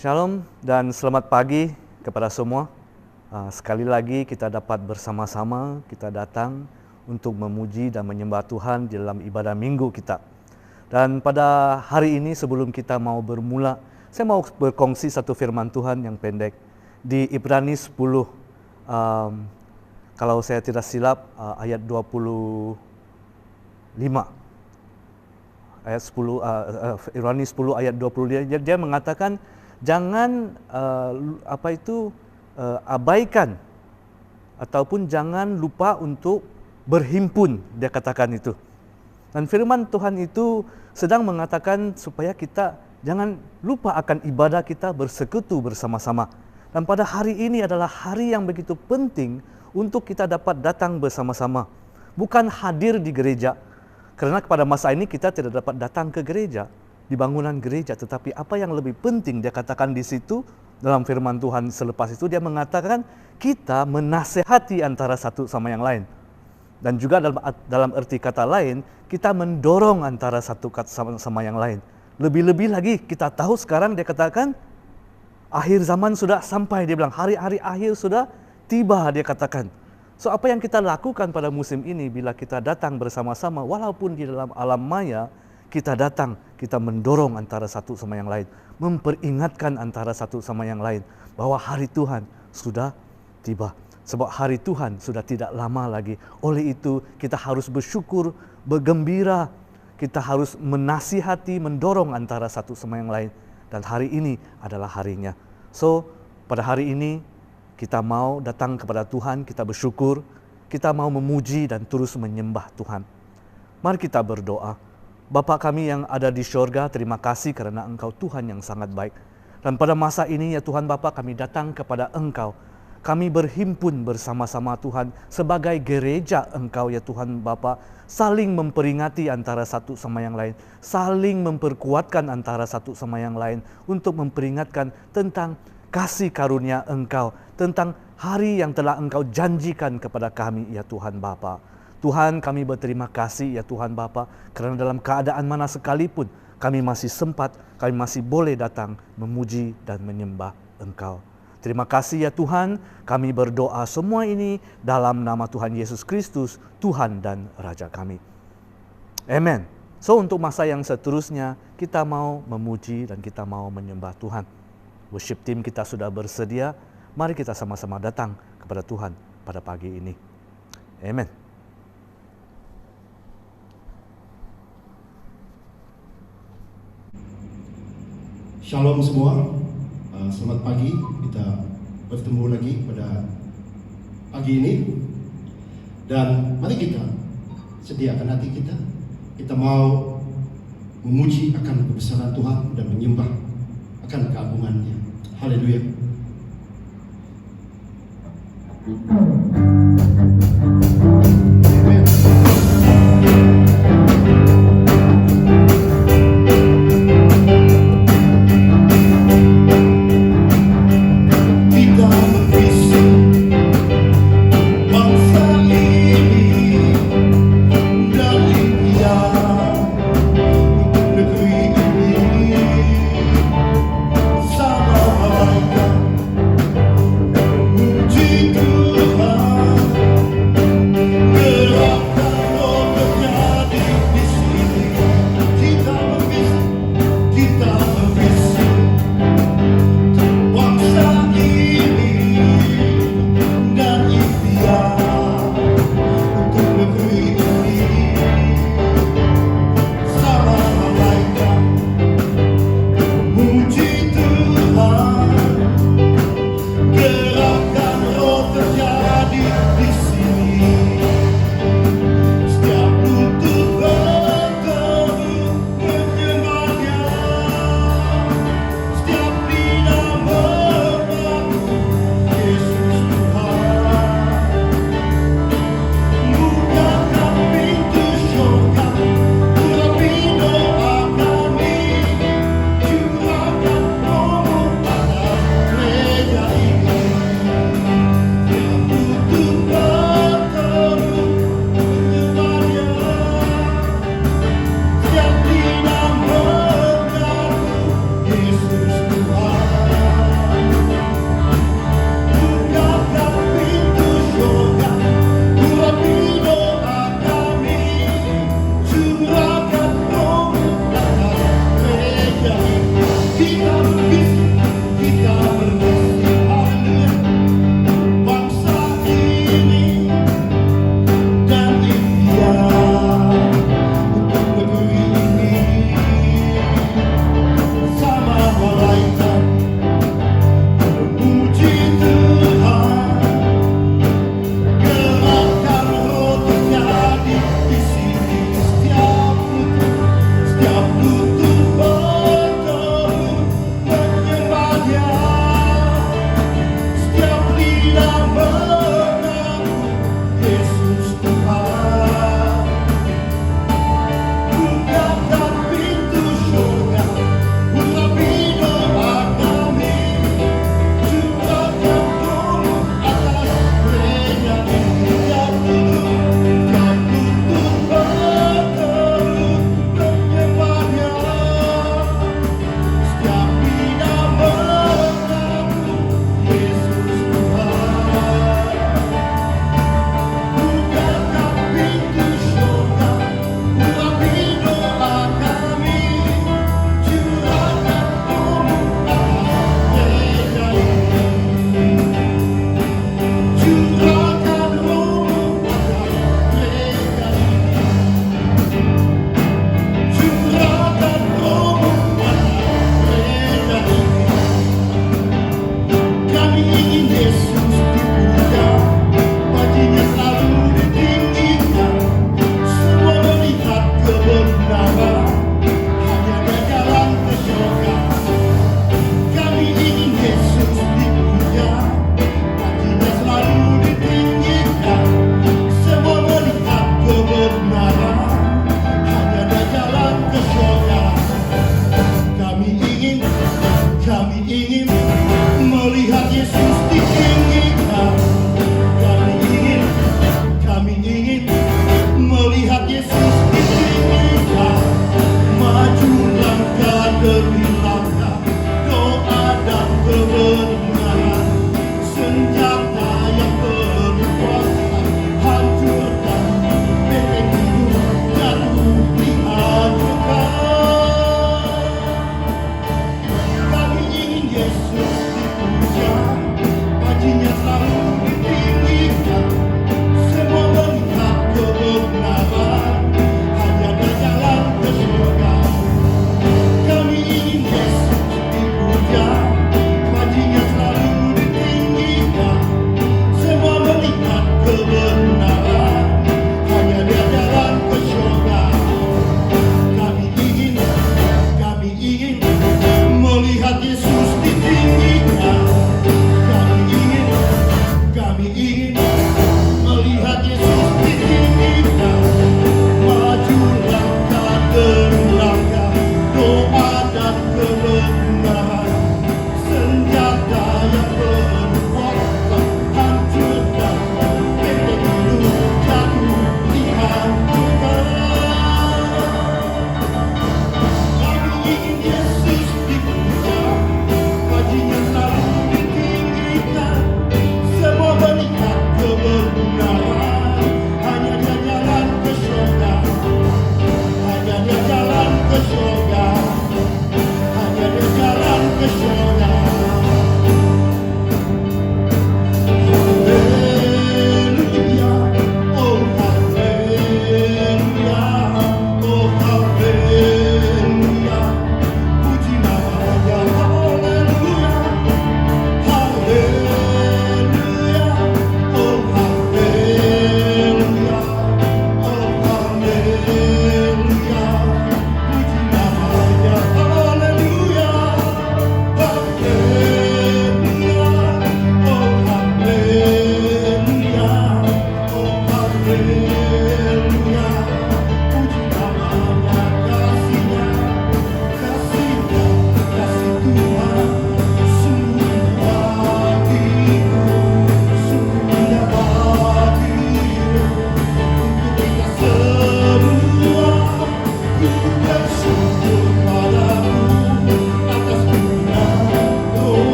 Shalom dan selamat pagi kepada semua. Sekali lagi kita dapat bersama-sama, kita datang untuk memuji dan menyembah Tuhan di dalam ibadah minggu kita. Dan pada hari ini sebelum kita mau bermula, saya mau berkongsi satu firman Tuhan yang pendek. Di Ibrani 10, kalau saya tidak silap, ayat 25. Ayat 10, Ibrani 10 ayat 20, dia mengatakan, jangan abaikan ataupun jangan lupa untuk berhimpun, dia katakan itu. Dan firman Tuhan itu sedang mengatakan supaya kita jangan lupa akan ibadah kita bersekutu bersama-sama. Dan pada hari ini adalah hari yang begitu penting untuk kita dapat datang bersama-sama. Bukan hadir di gereja, karena pada masa ini kita tidak dapat datang ke gereja, di bangunan gereja, tetapi apa yang lebih penting dia katakan di situ dalam firman Tuhan selepas itu, dia mengatakan kita menasehati antara satu sama yang lain. Dan juga dalam arti kata lain, kita mendorong antara satu sama yang lain. Lebih-lebih lagi kita tahu sekarang dia katakan akhir zaman sudah sampai, dia bilang hari-hari akhir sudah tiba, dia katakan. So apa yang kita lakukan pada musim ini bila kita datang bersama-sama walaupun di dalam alam maya, kita datang, kita mendorong antara satu sama yang lain, memperingatkan antara satu sama yang lain bahwa hari Tuhan sudah tiba. Sebab hari Tuhan sudah tidak lama lagi. Oleh itu kita harus bersyukur, bergembira, kita harus menasihati, mendorong antara satu sama yang lain. Dan hari ini adalah harinya. So pada hari ini kita mau datang kepada Tuhan, kita bersyukur, kita mau memuji dan terus menyembah Tuhan. Mari kita berdoa. Bapa kami yang ada di syurga, terima kasih karena Engkau Tuhan yang sangat baik. Dan pada masa ini ya Tuhan Bapa, kami datang kepada Engkau. Kami berhimpun bersama-sama Tuhan sebagai gereja Engkau ya Tuhan Bapa, saling memperingati antara satu sama yang lain, saling memperkuatkan antara satu sama yang lain untuk memperingatkan tentang kasih karunia Engkau, tentang hari yang telah Engkau janjikan kepada kami ya Tuhan Bapa. Tuhan, kami berterima kasih ya Tuhan Bapa, karena dalam keadaan mana sekalipun kami masih sempat, kami masih boleh datang memuji dan menyembah Engkau. Terima kasih ya Tuhan, kami berdoa semua ini dalam nama Tuhan Yesus Kristus, Tuhan dan Raja kami. Amen. So untuk masa yang seterusnya, kita mau memuji dan kita mau menyembah Tuhan. Worship team kita sudah bersedia, mari kita sama-sama datang kepada Tuhan pada pagi ini. Amen. Shalom semua, selamat pagi, kita bertemu lagi pada pagi ini. Dan mari kita sediakan hati kita, kita mau memuji akan kebesaran Tuhan dan menyembah akan keagungan-Nya. Haleluya. Tuhan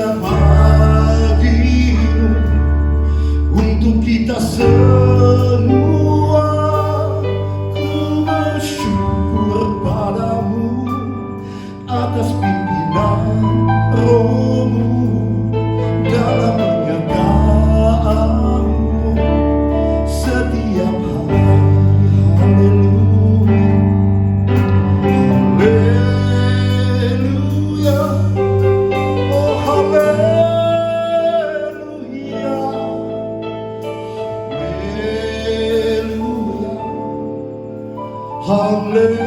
indah bagimu untuk kita semua. Ku bersyukur padamu atas pimpinan Roh-Mu dalam penyertaanmu setiap hari. Haleluya, haleluya, oh haleluya, haleluya, haleluya.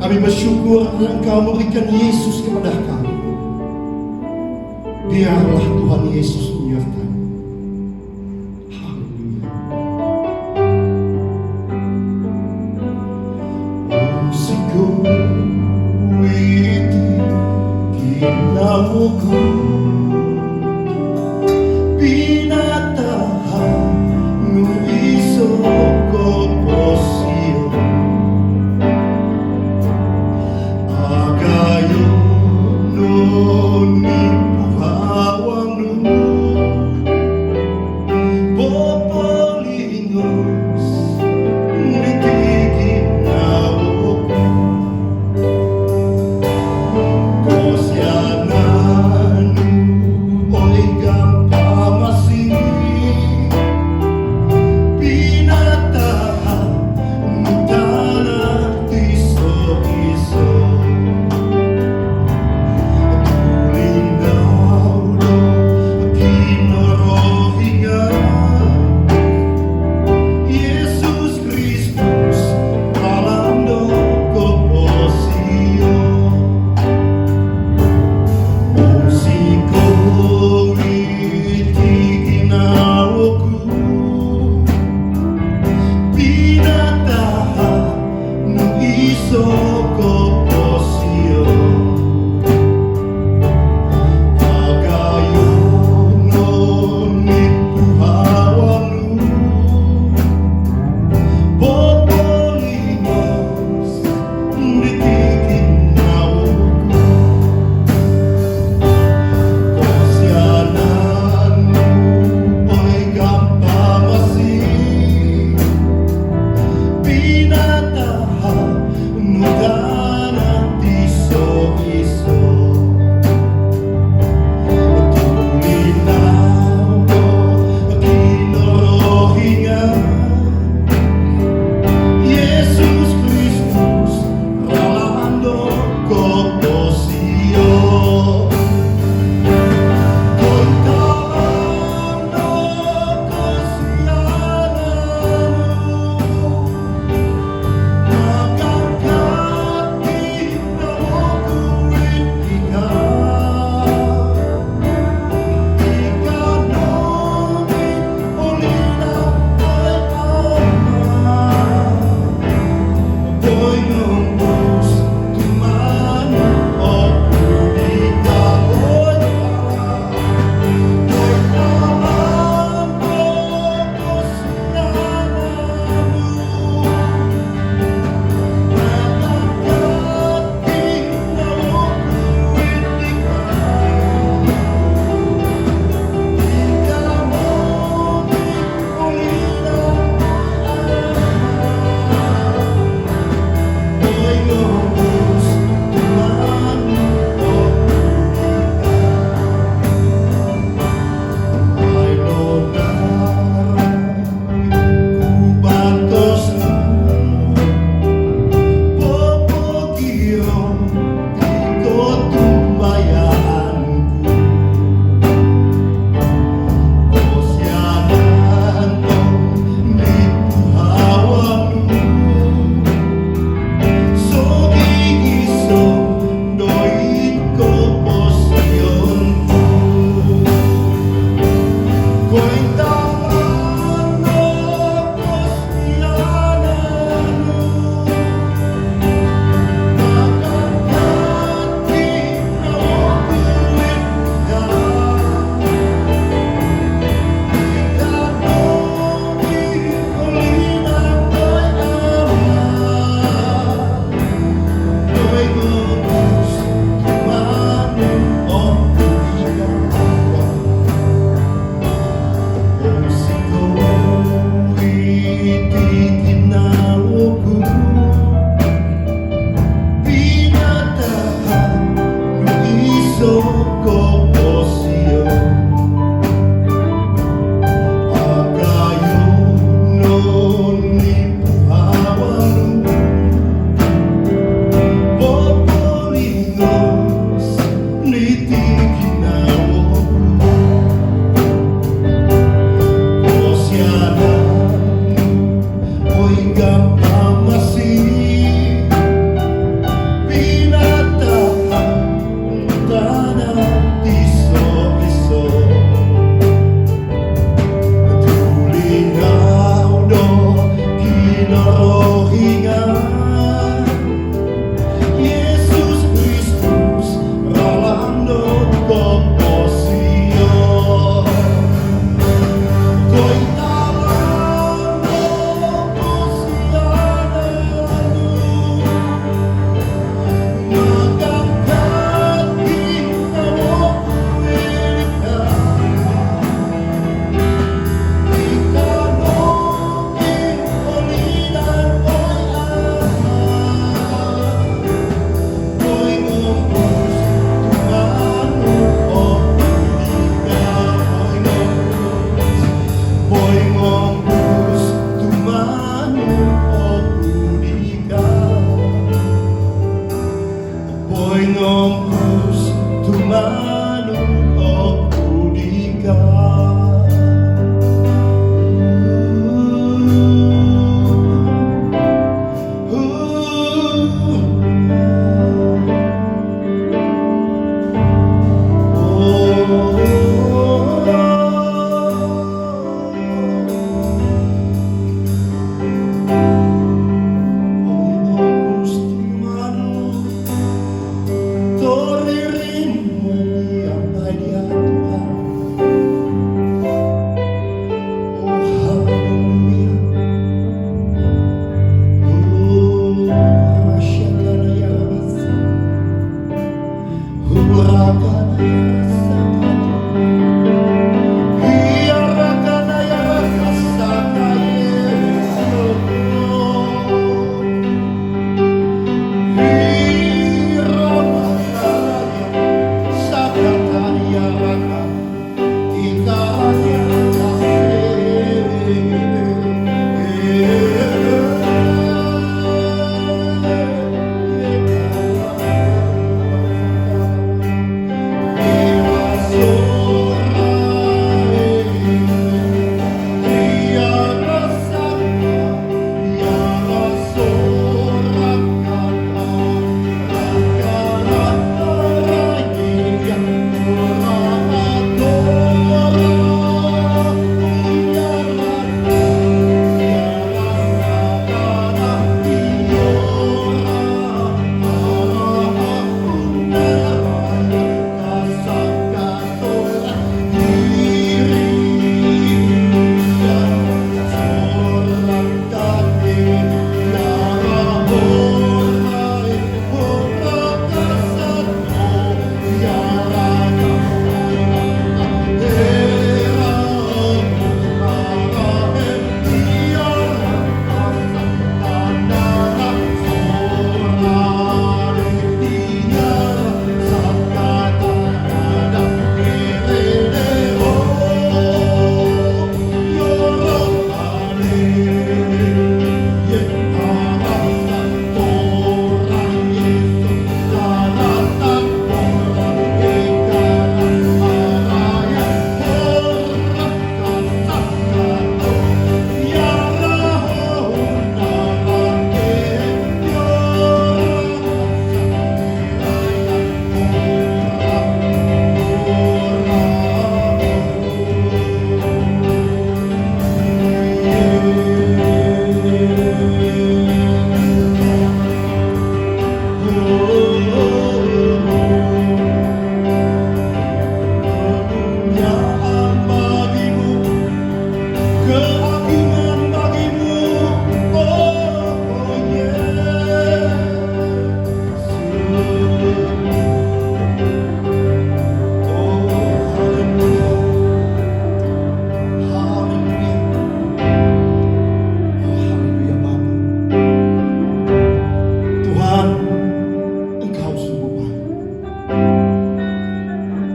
Kami bersyukur Engkau memberikan Yesus kepada kami. Biarlah Tuhan Yesus menyertai. Haleluya. Musiku witi kinamuku binatahan nu iso koposio agayo noni puhawanu popolinos nitikin nawoko kosyanan ngompus tu manut aku dika.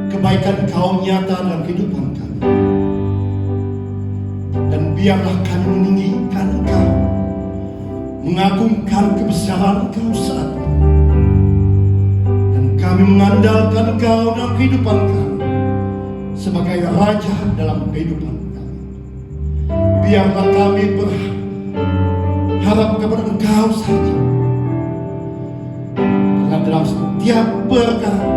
Kebaikan Kau nyata dalam kehidupan kami. Dan biarlah kami meninggikan Engkau, mengagungkan kebesaran Engkau saat ini. Dan kami mengandalkan Engkau dalam kehidupan kami sebagai Raja dalam kehidupan kami. Biarlah kami berharap kepada Engkau saja. Karena dalam setiap perkara,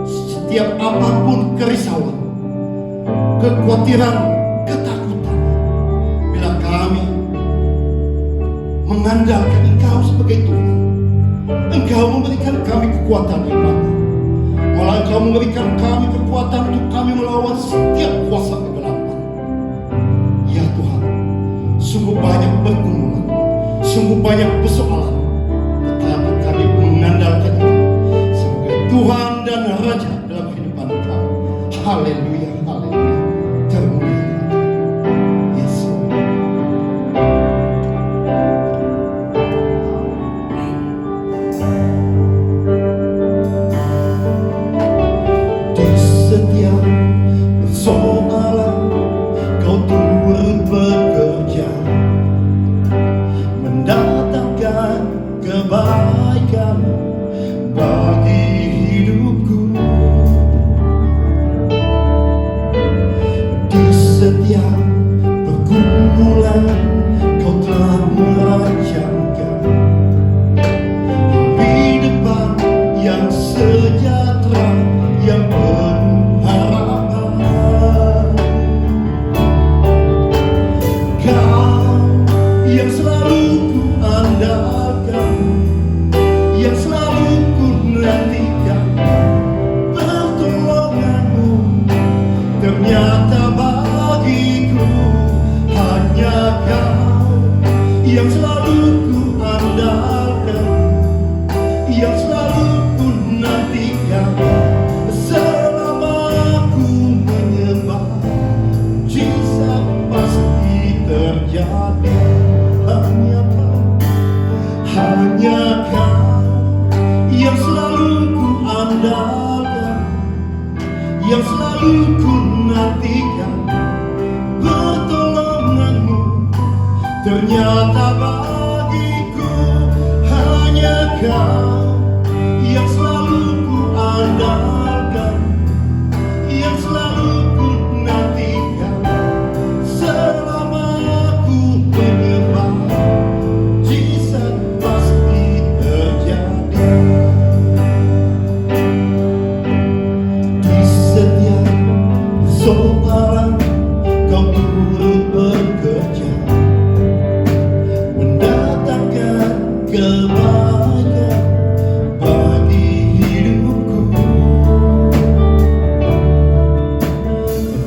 setiap apapun kerisauan, kekhawatiran, ketakutan, bila kami mengandalkan Engkau sebagai Tuhan, Engkau memberikan kami kekuatan yang Bapa. Malah Engkau memberikan kami kekuatan untuk kami melawan setiap kuasa kegelapan. Ya Tuhan, sungguh banyak pergumulan, sungguh banyak persoalan, tetapi kami mengandalkan Engkau sebagai Tuhan dan Raja dalam kehidupan kami. Haleluya, haleluya. Termuliakan Yesus. Di setiap persoalan Kau turut bekerja, mendatangkan kebaikan bagi yang selalu ku nantikan. Selama ku menyembah, mujizat pasti terjadi. Hanya Kau yang selalu ku andalkan, yang selalu ku nantikan. Pertolongan-Mu ternyata bagiku. Hanya Kau yang selalu ku andalkan, yang selalu ku nantikan. Selama ku menyembah, mujizat pasti terjadi. Di setiap soalan Kau turut bekerja, mendatangkan kebaikan bagi hidupku.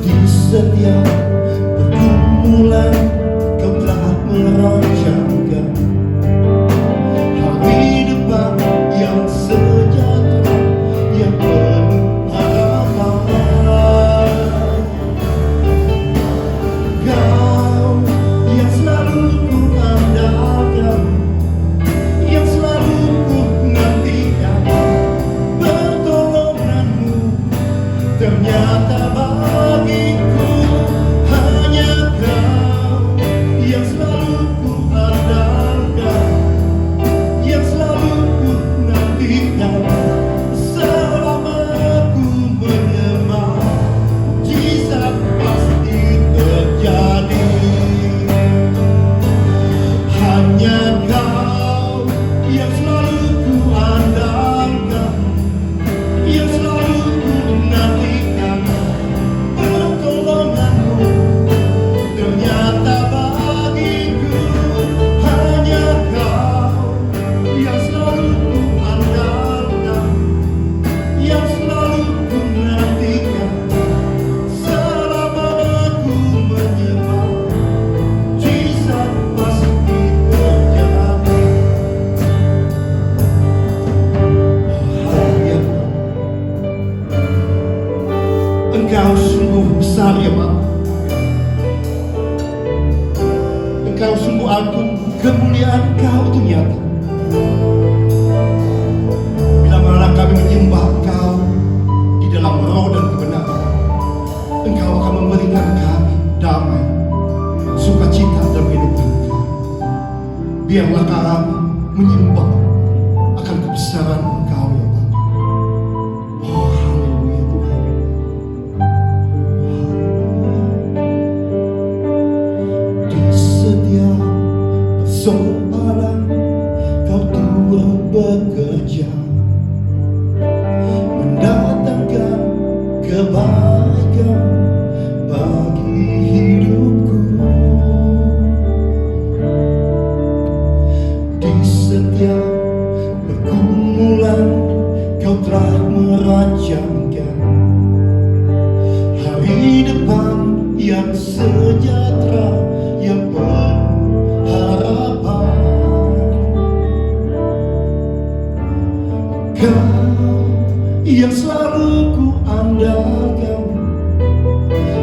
Di setiap pergumulan Kau telah merancangkan hari depan yang sejahtera, yang penuh harapan. Kau yang selalu ku andalkan, yang selalu ku nantikan. Pertolongan-Mu ternyata bagiku. Hanya Kau yang selalu ku andalkan, yang selalu ku nantikan. Selama ku menyembah, mujizat pasti terjadi. Hanya Kau yang selalu ku andalkan, yang selalu ku nantikan. Pertolongan-Mu ternyata bagiku. Hanya Kau yang selalu ku andalkan, yang selalu ku nantikan. Selama ku menyembah, mujizat pasti terjadi. Haleluya. Engkau sungguh besar ya Bapa. Engkau sungguh agung, kemuliaan Kau itu nyata. Bila mana kami menyembah Engkau di dalam roh dan kebenaran, Engkau akan memberikan kami damai, sukacita dalam kehidupan kami. Biarlah kami menyembah akan kebesaran Engkau ya Bapa. Oh haleluya Tuhan. Di setiap persoalan Kau turut bekerja, mendatangkan kebaikan bagi hidupku. Di setiap pergumulan Kau telah merancangkan hari depan yang sejahtera, yang penuh harapan. Kau yang selalu ku andalkan,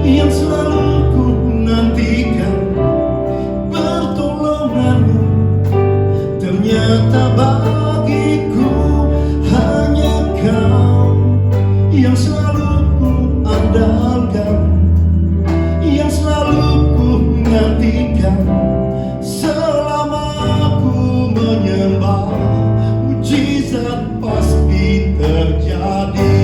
yang selalu ku nantikan. Pertolongan-Mu ternyata bagiku. Hanya Kau yang selalu ku andalkan, yang selalu ku nantikan. Selama ku menyembah, mujizat pasti terjadi.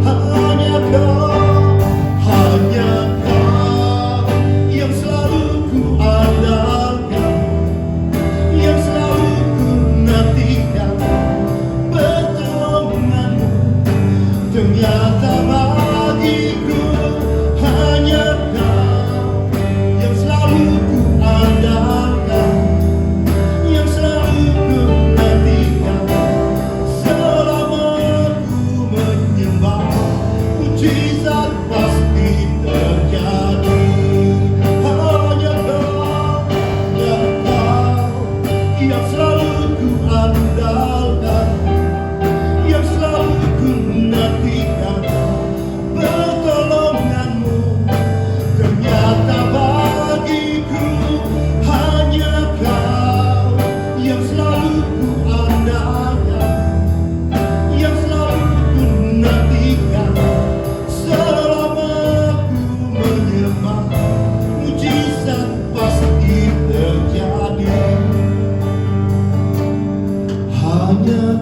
Hanya Kau, hanya Kau yang selalu ku andalkan, yang selalu ku nantikan.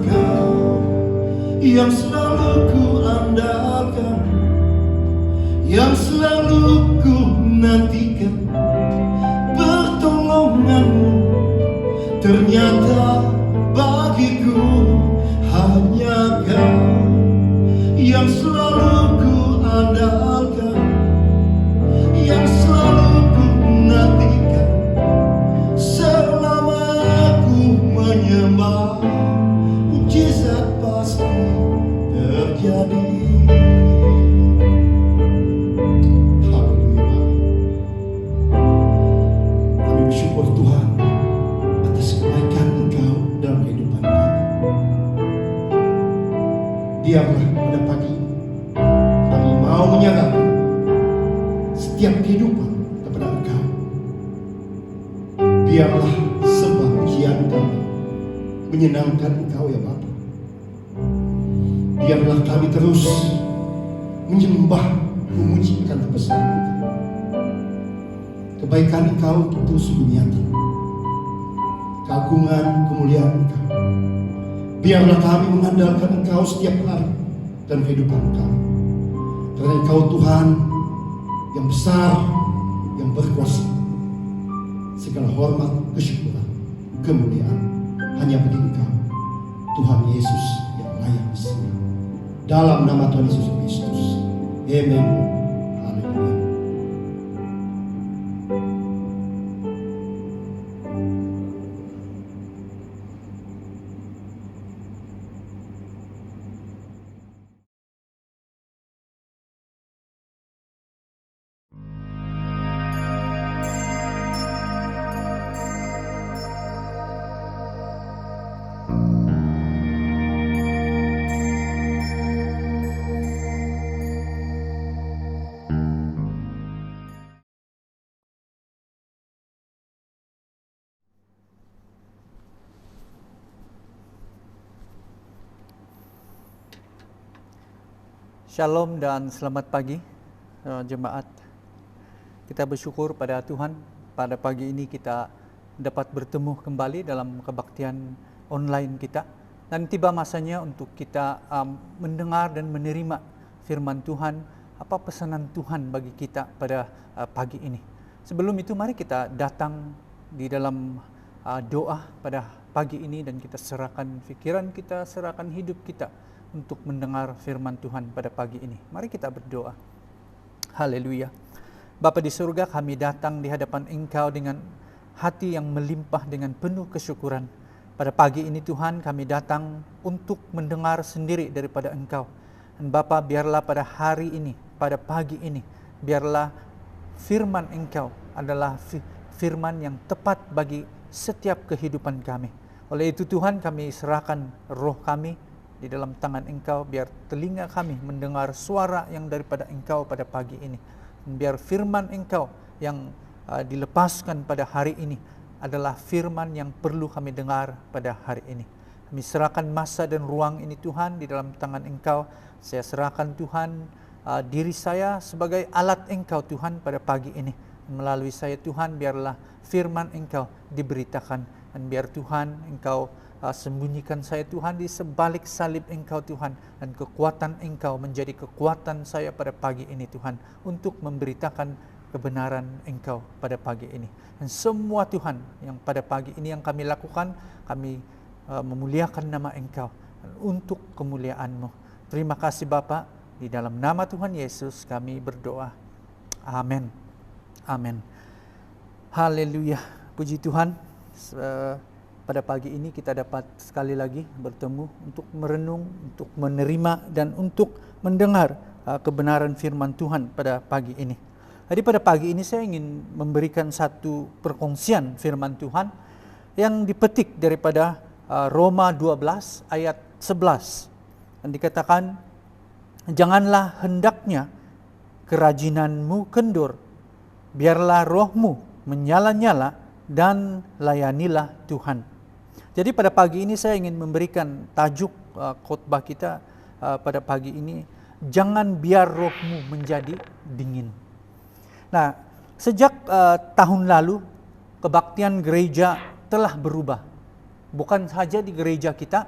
Kau yang selalu ku andalkan, yang selalu ku nantikan pertolonganmu. Ternyata bagiku hanya Kau yang selalu ku andalkan, yang selalu ku nantikan. Selama ku menyembah, mujizat pasti terjadi. Haleluya. Kami bersyukur Tuhan atas kebaikan Engkau dalam kehidupan kami. Biarlah pada pagi ini kami mau menyerahkan setiap kehidupan kepada Engkau. Biarlah sembah pujian kami menyenangkan Engkau ya Bapa. Biarlah kami terus menyembah, memuji akan kebesaran Engkau. Kebaikan Engkau untuk terus nyata, keagungan kemuliaan Engkau. Biarlah kami mengandalkan Engkau setiap hari dalam kehidupan kami. Karena Engkau Tuhan yang besar, yang berkuasa. Segala hormat, kesyukuran, kemuliaan hanya bagi Engkau, Tuhan Yesus yang layak disembah. Dalam nama Tuhan Yesus Kristus. Amen. Haleluya. Shalom dan selamat pagi jemaat. Kita bersyukur pada Tuhan pada pagi ini kita dapat bertemu kembali dalam kebaktian online kita. Dan tiba masanya untuk kita mendengar dan menerima firman Tuhan, apa pesanan Tuhan bagi kita pada pagi ini. Sebelum itu mari kita datang di dalam doa pada pagi ini dan kita serahkan pikiran kita, serahkan hidup kita untuk mendengar firman Tuhan pada pagi ini. Mari kita berdoa. Haleluya. Bapa di surga, kami datang di hadapan Engkau dengan hati yang melimpah dengan penuh kesyukuran. Pada pagi ini Tuhan, kami datang untuk mendengar sendiri daripada Engkau. Dan Bapa, biarlah pada hari ini, pada pagi ini, biarlah firman Engkau adalah firman yang tepat bagi setiap kehidupan kami. Oleh itu Tuhan, kami serahkan roh kami di dalam tangan Engkau, biar telinga kami mendengar suara yang daripada Engkau pada pagi ini. Biar firman Engkau yang dilepaskan pada hari ini adalah firman yang perlu kami dengar pada hari ini. Kami serahkan masa dan ruang ini Tuhan di dalam tangan Engkau. Saya serahkan Tuhan diri saya sebagai alat Engkau Tuhan pada pagi ini. Melalui saya Tuhan, biarlah firman Engkau diberitakan. Dan biar Tuhan Engkau sembunyikan saya Tuhan di sebalik salib Engkau Tuhan, dan kekuatan Engkau menjadi kekuatan saya pada pagi ini Tuhan, untuk memberitakan kebenaran Engkau pada pagi ini. Dan semua Tuhan yang pada pagi ini yang kami lakukan, kami memuliakan nama Engkau untuk kemuliaan-Mu. Terima kasih Bapa, di dalam nama Tuhan Yesus kami berdoa. Amin. Amin. Haleluya. Puji Tuhan. Pada pagi ini kita dapat sekali lagi bertemu untuk merenung, untuk menerima dan untuk mendengar kebenaran firman Tuhan pada pagi ini. Jadi pada pagi ini saya ingin memberikan satu perkongsian firman Tuhan yang dipetik daripada Roma 12 ayat 11. Dan dikatakan, janganlah hendaknya kerajinanmu kendur, biarlah rohmu menyala-nyala dan layanilah Tuhan. Jadi pada pagi ini saya ingin memberikan tajuk khotbah kita pada pagi ini, jangan biar rohmu menjadi dingin. Nah, sejak tahun lalu kebaktian gereja telah berubah. Bukan saja di gereja kita,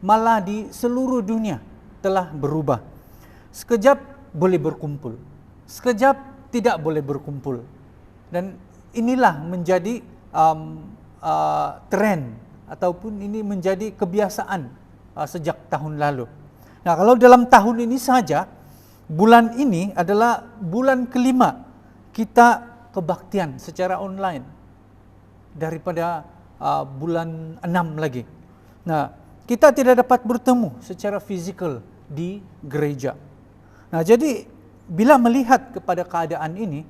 malah di seluruh dunia telah berubah. Sekejap boleh berkumpul, sekejap tidak boleh berkumpul. Dan inilah menjadi tren ataupun ini menjadi kebiasaan sejak tahun lalu. Nah, kalau dalam tahun ini saja, bulan ini adalah bulan kelima kita kebaktian secara online daripada bulan 6 lagi. Nah, kita tidak dapat bertemu secara fisikal di gereja. Nah, jadi bila melihat kepada keadaan ini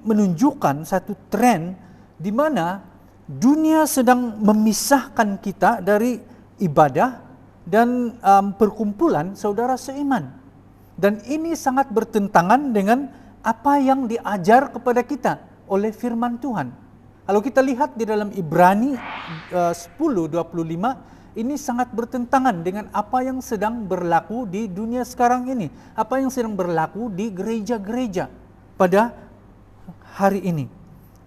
menunjukkan satu tren di mana dunia sedang memisahkan kita dari ibadah dan perkumpulan saudara seiman. Dan ini sangat bertentangan dengan apa yang diajar kepada kita oleh firman Tuhan. Kalau kita lihat di dalam Ibrani 10:25, ini sangat bertentangan dengan apa yang sedang berlaku di dunia sekarang ini, apa yang sedang berlaku di gereja-gereja pada hari ini.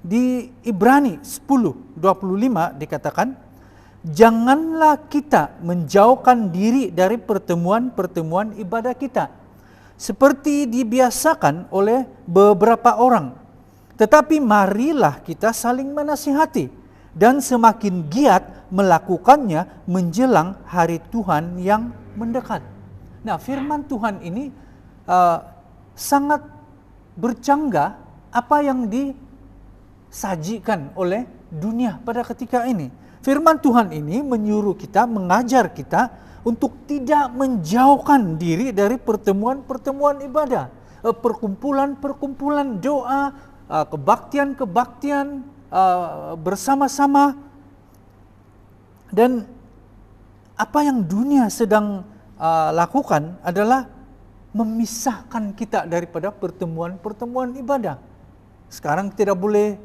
Di Ibrani 10:25 dikatakan, janganlah kita menjauhkan diri dari pertemuan-pertemuan ibadah kita, seperti dibiasakan oleh beberapa orang. Tetapi marilah kita saling menasihati, dan semakin giat melakukannya menjelang hari Tuhan yang mendekat. Nah, firman Tuhan ini sangat bercanggah apa yang disajikan oleh dunia pada ketika ini. Firman Tuhan ini menyuruh kita, mengajar kita untuk tidak menjauhkan diri dari pertemuan-pertemuan ibadah, perkumpulan-perkumpulan doa, kebaktian-kebaktian bersama-sama. Dan apa yang dunia sedang lakukan adalah memisahkan kita daripada pertemuan-pertemuan ibadah. Sekarang tidak boleh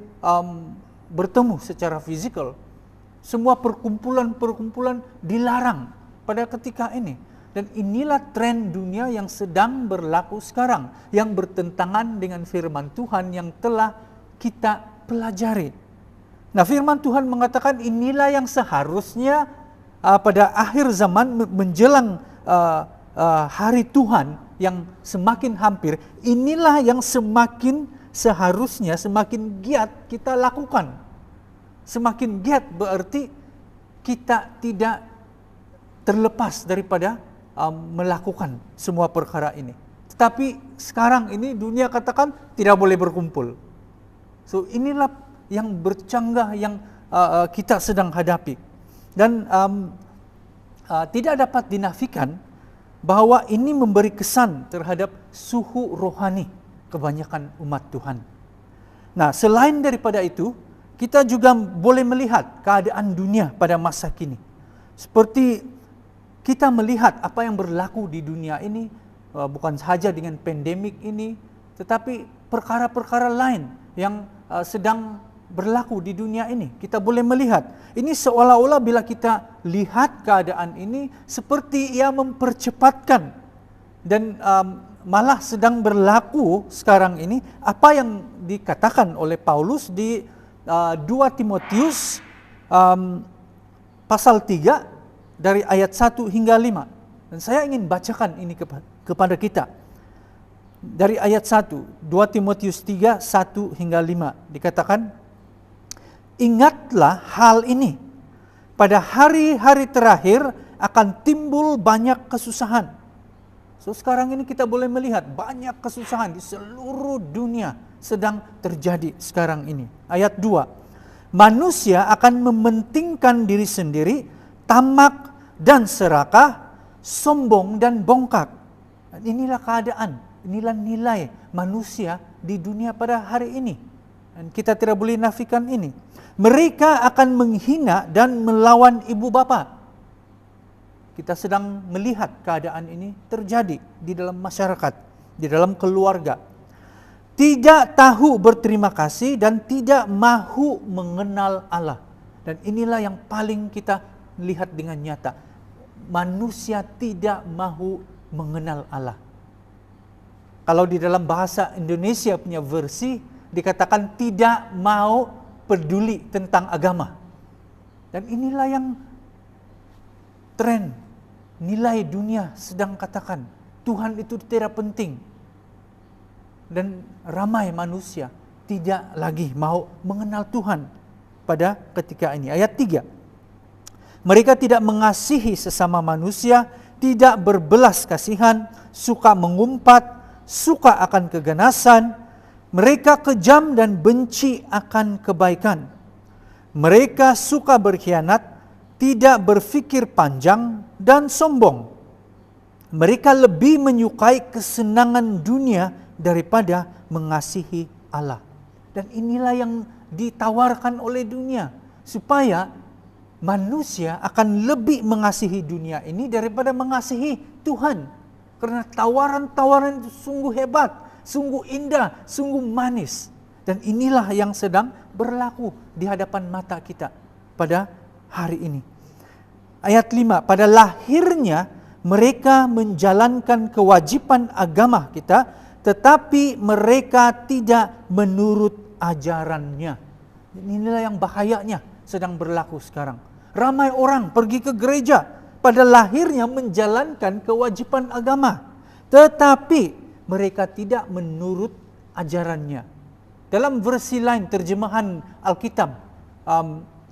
bertemu secara fisikal. Semua perkumpulan-perkumpulan dilarang pada ketika ini. Dan inilah tren dunia yang sedang berlaku sekarang, yang bertentangan dengan firman Tuhan yang telah kita pelajari. Nah, firman Tuhan mengatakan inilah yang seharusnya pada akhir zaman menjelang hari Tuhan yang semakin hampir, inilah yang semakin seharusnya semakin giat kita lakukan. Semakin giat berarti kita tidak terlepas daripada melakukan semua perkara ini. Tetapi sekarang ini dunia katakan tidak boleh berkumpul. So inilah yang bercanggah yang kita sedang hadapi. Dan tidak dapat dinafikan bahwa ini memberi kesan terhadap suhu rohani kebanyakan umat Tuhan. Nah, selain daripada itu, kita juga boleh melihat keadaan dunia pada masa kini. Seperti kita melihat apa yang berlaku di dunia ini, bukan saja dengan pandemik ini, tetapi perkara-perkara lain yang sedang berlaku di dunia ini. Kita boleh melihat, ini seolah-olah bila kita lihat keadaan ini, seperti ia mempercepatkan dan malah sedang berlaku sekarang ini apa yang dikatakan oleh Paulus di 2 Timotius pasal 3 dari ayat 1 hingga 5. Dan saya ingin bacakan ini kepada kita. Dari ayat 1, 2 Timotius 3, 1 hingga 5 dikatakan, ingatlah hal ini, pada hari-hari terakhir akan timbul banyak kesusahan. So sekarang ini kita boleh melihat banyak kesusahan di seluruh dunia sedang terjadi sekarang ini. Ayat 2, manusia akan mementingkan diri sendiri, tamak dan serakah, sombong dan bongkak. Dan inilah keadaan, inilah nilai manusia di dunia pada hari ini. Dan kita tidak boleh nafikan ini. Mereka akan menghina dan melawan ibu bapa. Kita sedang melihat keadaan ini terjadi di dalam masyarakat, di dalam keluarga. Tidak tahu berterima kasih dan tidak mahu mengenal Allah. Dan inilah yang paling kita lihat dengan nyata. Manusia tidak mahu mengenal Allah. Kalau di dalam bahasa Indonesia punya versi, dikatakan tidak mau peduli tentang agama. Dan inilah yang tren nilai dunia sedang katakan Tuhan itu tidak penting. Dan ramai manusia tidak lagi mau mengenal Tuhan pada ketika ini. Ayat 3. Mereka tidak mengasihi sesama manusia, tidak berbelas kasihan, suka mengumpat, suka akan keganasan, mereka kejam dan benci akan kebaikan. Mereka suka berkhianat, tidak berfikir panjang dan sombong. Mereka lebih menyukai kesenangan dunia daripada mengasihi Allah. Dan inilah yang ditawarkan oleh dunia, supaya manusia akan lebih mengasihi dunia ini daripada mengasihi Tuhan. Karena tawaran-tawaran itu sungguh hebat, sungguh indah, sungguh manis. Dan inilah yang sedang berlaku di hadapan mata kita pada hari ini. Ayat 5, pada lahirnya mereka menjalankan kewajiban agama kita, tetapi mereka tidak menurut ajarannya. Inilah yang bahayanya sedang berlaku sekarang. Ramai orang pergi ke gereja, pada lahirnya menjalankan kewajiban agama, tetapi mereka tidak menurut ajarannya. Dalam versi lain terjemahan Alkitab,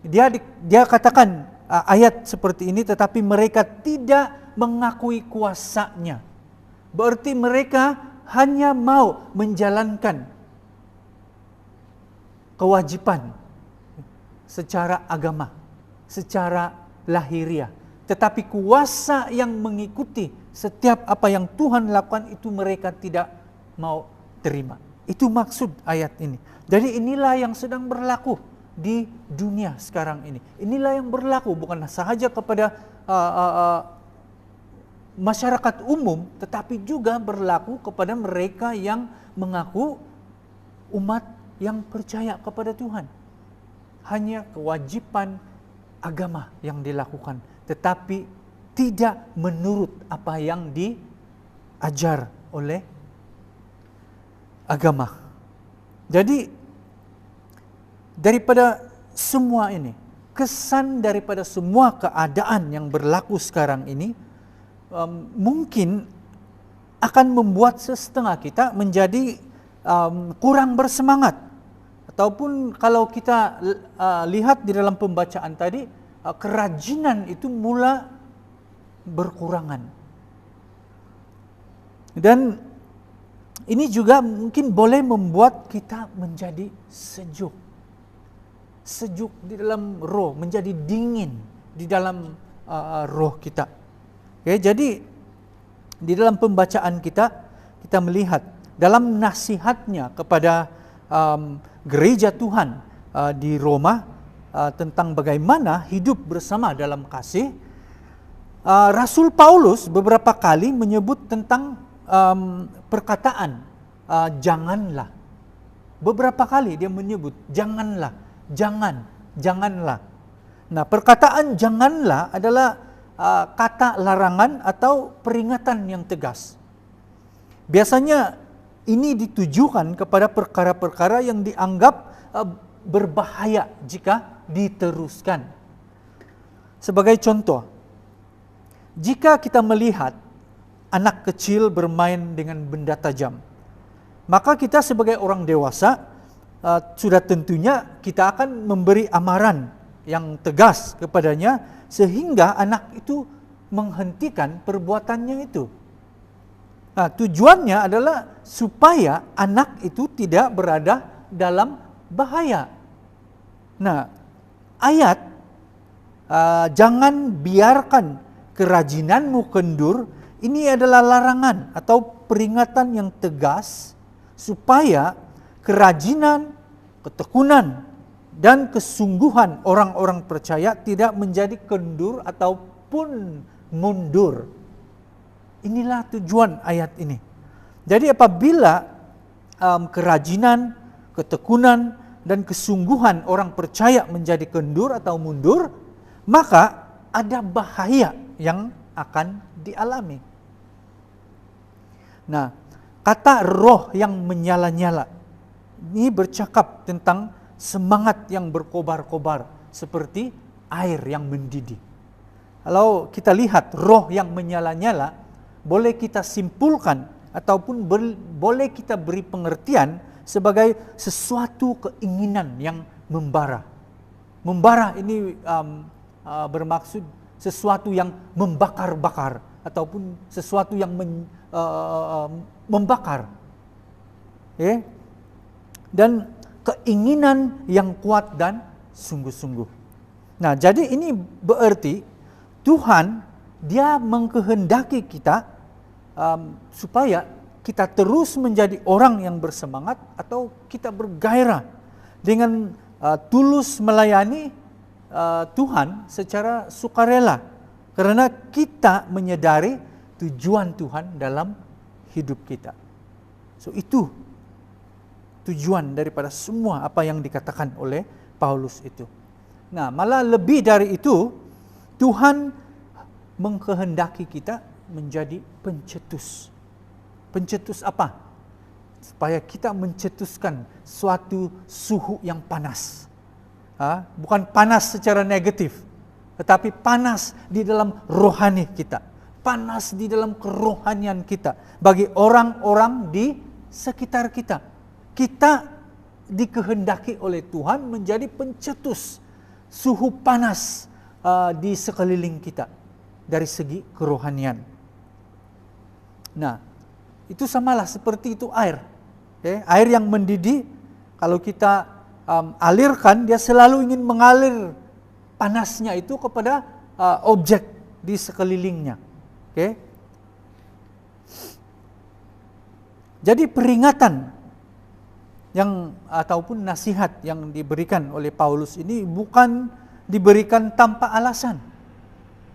dia katakan ayat seperti ini, tetapi mereka tidak mengakui kuasanya. Berarti mereka hanya mau menjalankan kewajiban secara agama, secara lahiriah. Tetapi kuasa yang mengikuti setiap apa yang Tuhan lakukan itu mereka tidak mau terima. Itu maksud ayat ini. Jadi inilah yang sedang berlaku di dunia sekarang ini. Inilah yang berlaku bukan sahaja kepada masyarakat umum, tetapi juga berlaku kepada mereka yang mengaku umat yang percaya kepada Tuhan. Hanya kewajiban agama yang dilakukan, tetapi tidak menurut apa yang diajar oleh agama. Jadi daripada semua ini, kesan daripada semua keadaan yang berlaku sekarang ini mungkin akan membuat setengah kita menjadi kurang bersemangat. Ataupun kalau kita lihat di dalam pembacaan tadi, kerajinan itu mula berkurangan. Dan ini juga mungkin boleh membuat kita menjadi sejuk. Sejuk di dalam roh, menjadi dingin di dalam roh kita. Oke, jadi di dalam pembacaan kita melihat dalam nasihatnya kepada gereja Tuhan di Roma tentang bagaimana hidup bersama dalam kasih, Rasul Paulus beberapa kali menyebut tentang perkataan janganlah. Beberapa kali dia menyebut janganlah, janganlah. Nah, perkataan janganlah adalah kata larangan atau peringatan yang tegas. Biasanya ini ditujukan kepada perkara-perkara yang dianggap berbahaya jika diteruskan. Sebagai contoh, jika kita melihat anak kecil bermain dengan benda tajam, maka kita sebagai orang dewasa sudah tentunya kita akan memberi amaran yang tegas kepadanya sehingga anak itu menghentikan perbuatannya itu. Nah, tujuannya adalah supaya anak itu tidak berada dalam bahaya. Nah, ayat jangan biarkan kerajinanmu kendur, ini adalah larangan atau peringatan yang tegas supaya kerajinan, ketekunan, dan kesungguhan orang-orang percaya tidak menjadi kendur ataupun mundur. Inilah tujuan ayat ini. Jadi apabila kerajinan, ketekunan, dan kesungguhan orang percaya menjadi kendur atau mundur, maka ada bahaya yang akan dialami. Nah, kata roh yang menyala-nyala ini bercakap tentang semangat yang berkobar-kobar seperti air yang mendidih. kalau kita lihat roh yang menyala-nyala, boleh kita simpulkan ataupun boleh kita beri pengertian sebagai sesuatu keinginan yang membara. Membara ini bermaksud sesuatu yang membakar-bakar ataupun sesuatu yang membakar. Dan keinginan yang kuat dan sungguh-sungguh. Nah, jadi ini berarti Tuhan dia mengkehendaki kita supaya kita terus menjadi orang yang bersemangat atau kita bergairah dengan tulus melayani Tuhan secara sukarela, karena kita menyadari tujuan Tuhan dalam hidup kita. So itu tujuan daripada semua apa yang dikatakan oleh Paulus itu. Nah, malah lebih dari itu, Tuhan mengkehendaki kita menjadi pencetus. Pencetus apa? Supaya kita mencetuskan suatu suhu yang panas. Bukan panas secara negatif, tetapi panas di dalam rohani kita. Panas di dalam kerohanian kita. Bagi orang-orang di sekitar kita. Kita dikehendaki oleh Tuhan menjadi pencetus suhu panas di sekeliling kita dari segi kerohanian. Nah, itu samalah seperti itu air. Air yang mendidih, kalau kita alirkan, dia selalu ingin mengalir panasnya itu kepada objek di sekelilingnya. Jadi peringatan yang ataupun nasihat yang diberikan oleh Paulus ini bukan diberikan tanpa alasan.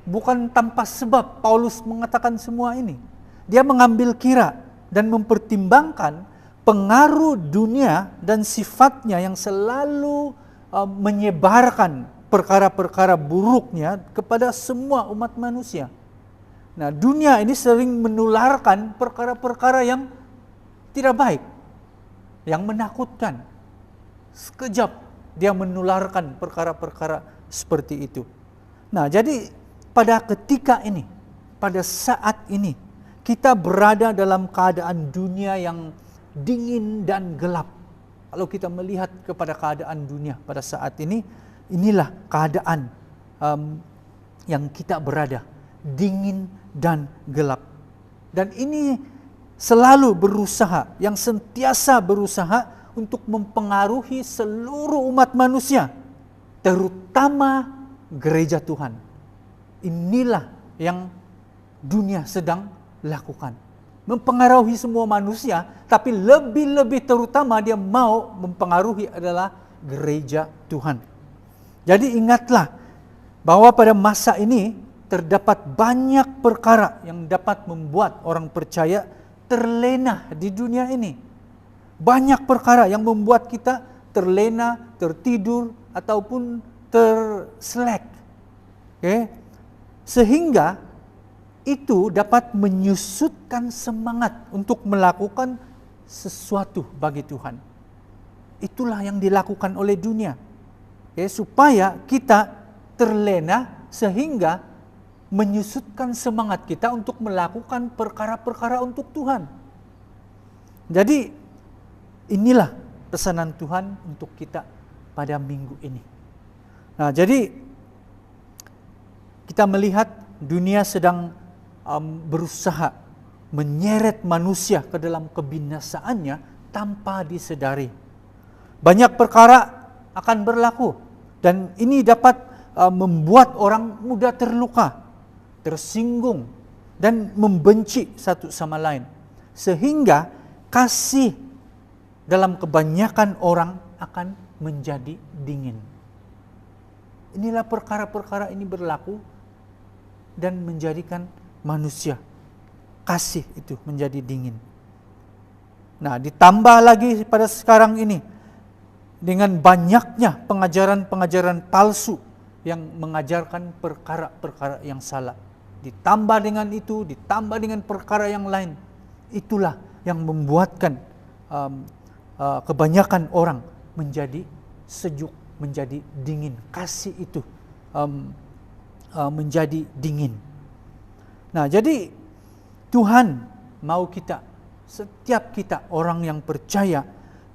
Bukan tanpa sebab Paulus mengatakan semua ini. Dia mengambil kira dan mempertimbangkan pengaruh dunia dan sifatnya yang selalu menyebarkan perkara-perkara buruknya kepada semua umat manusia. Nah, dunia ini sering menularkan perkara-perkara yang tidak baik, yang menakutkan. Sekejap dia menularkan perkara-perkara seperti itu. Nah, jadi pada ketika ini, pada saat ini, kita berada dalam keadaan dunia yang dingin dan gelap. Kalau kita melihat kepada keadaan dunia pada saat ini, inilah keadaan yang kita berada, dingin dan gelap. Dan ini selalu berusaha, yang sentiasa berusaha untuk mempengaruhi seluruh umat manusia, terutama gereja Tuhan. Inilah yang dunia sedang lakukan. Mempengaruhi semua manusia, tapi lebih-lebih terutama dia mau mempengaruhi adalah gereja Tuhan. Jadi ingatlah bahwa pada masa ini terdapat banyak perkara yang dapat membuat orang percaya terlena di dunia ini. Banyak perkara yang membuat kita terlena, tertidur, ataupun terselek. Sehingga itu dapat menyusutkan semangat untuk melakukan sesuatu bagi Tuhan. Itulah yang dilakukan oleh dunia. Supaya kita terlena sehingga menyusutkan semangat kita untuk melakukan perkara-perkara untuk Tuhan. Jadi inilah pesanan Tuhan untuk kita pada minggu ini. Nah, jadi kita melihat dunia sedang berusaha menyeret manusia ke dalam kebinasaannya tanpa disedari. Banyak perkara akan berlaku dan ini dapat membuat orang mudah terluka, tersinggung dan membenci satu sama lain, sehingga kasih dalam kebanyakan orang akan menjadi dingin. Inilah perkara-perkara ini berlaku dan menjadikan manusia kasih itu menjadi dingin. Nah, ditambah lagi pada sekarang ini dengan banyaknya pengajaran-pengajaran palsu yang mengajarkan perkara-perkara yang salah. Ditambah dengan itu, ditambah dengan perkara yang lain. Itulah yang membuatkan kebanyakan orang menjadi sejuk, menjadi dingin. Kasih itu menjadi dingin. Nah, jadi Tuhan mau kita, setiap kita orang yang percaya,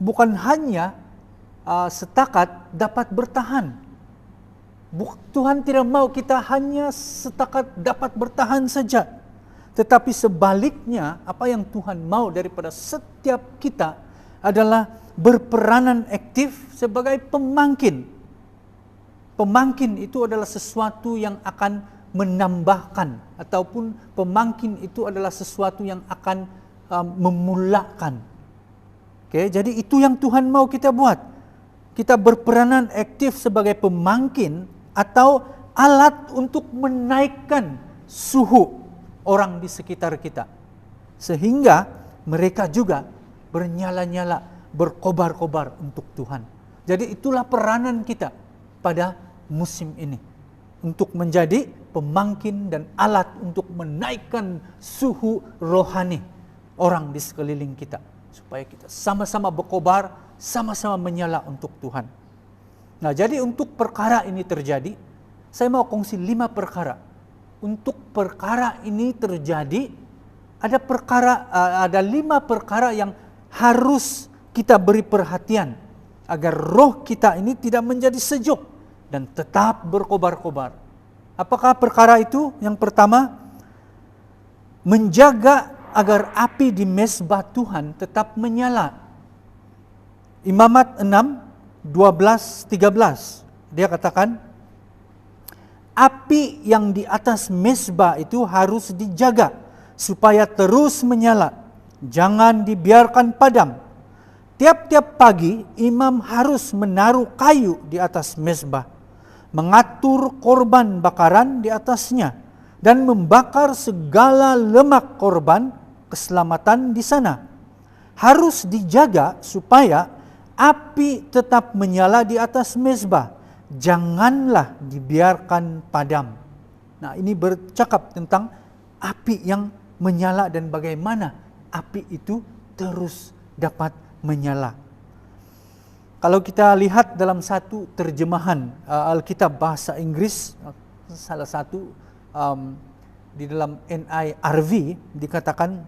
bukan hanya setakat dapat bertahan. Tuhan tidak mau kita hanya setakat dapat bertahan saja. Tetapi sebaliknya, apa yang Tuhan mau daripada setiap kita adalah berperanan aktif sebagai pemangkin. Pemangkin itu adalah sesuatu yang akan menambahkan, ataupun pemangkin itu adalah sesuatu yang akan memulakan. Oke, jadi itu yang Tuhan mau kita buat. Kita berperanan aktif sebagai pemangkin atau alat untuk menaikkan suhu orang di sekitar kita, sehingga mereka juga bernyala-nyala, berkobar-kobar untuk Tuhan. Jadi itulah peranan kita pada musim ini, untuk menjadi pemangkin dan alat untuk menaikkan suhu rohani orang di sekeliling kita, supaya kita sama-sama berkobar, sama-sama menyala untuk Tuhan. Nah, jadi untuk perkara ini terjadi, saya mau kongsi 5 perkara. Untuk perkara ini terjadi, ada 5 perkara yang harus kita beri perhatian agar roh kita ini tidak menjadi sejuk dan tetap berkobar-kobar. Apakah perkara itu? Yang pertama, menjaga agar api di mezbah Tuhan tetap menyala. Imamat 6:12-13, dia katakan, api yang di atas mezbah itu harus dijaga supaya terus menyala, jangan dibiarkan padam. Tiap-tiap pagi imam harus menaruh kayu di atas mezbah, mengatur korban bakaran di atasnya, dan membakar segala lemak korban keselamatan di sana. Harus dijaga supaya api tetap menyala di atas mezbah, janganlah dibiarkan padam. Nah, ini bercakap tentang api yang menyala dan bagaimana api itu terus dapat menyala. Kalau kita lihat dalam satu terjemahan Alkitab bahasa Inggris, salah satu di dalam NIRV dikatakan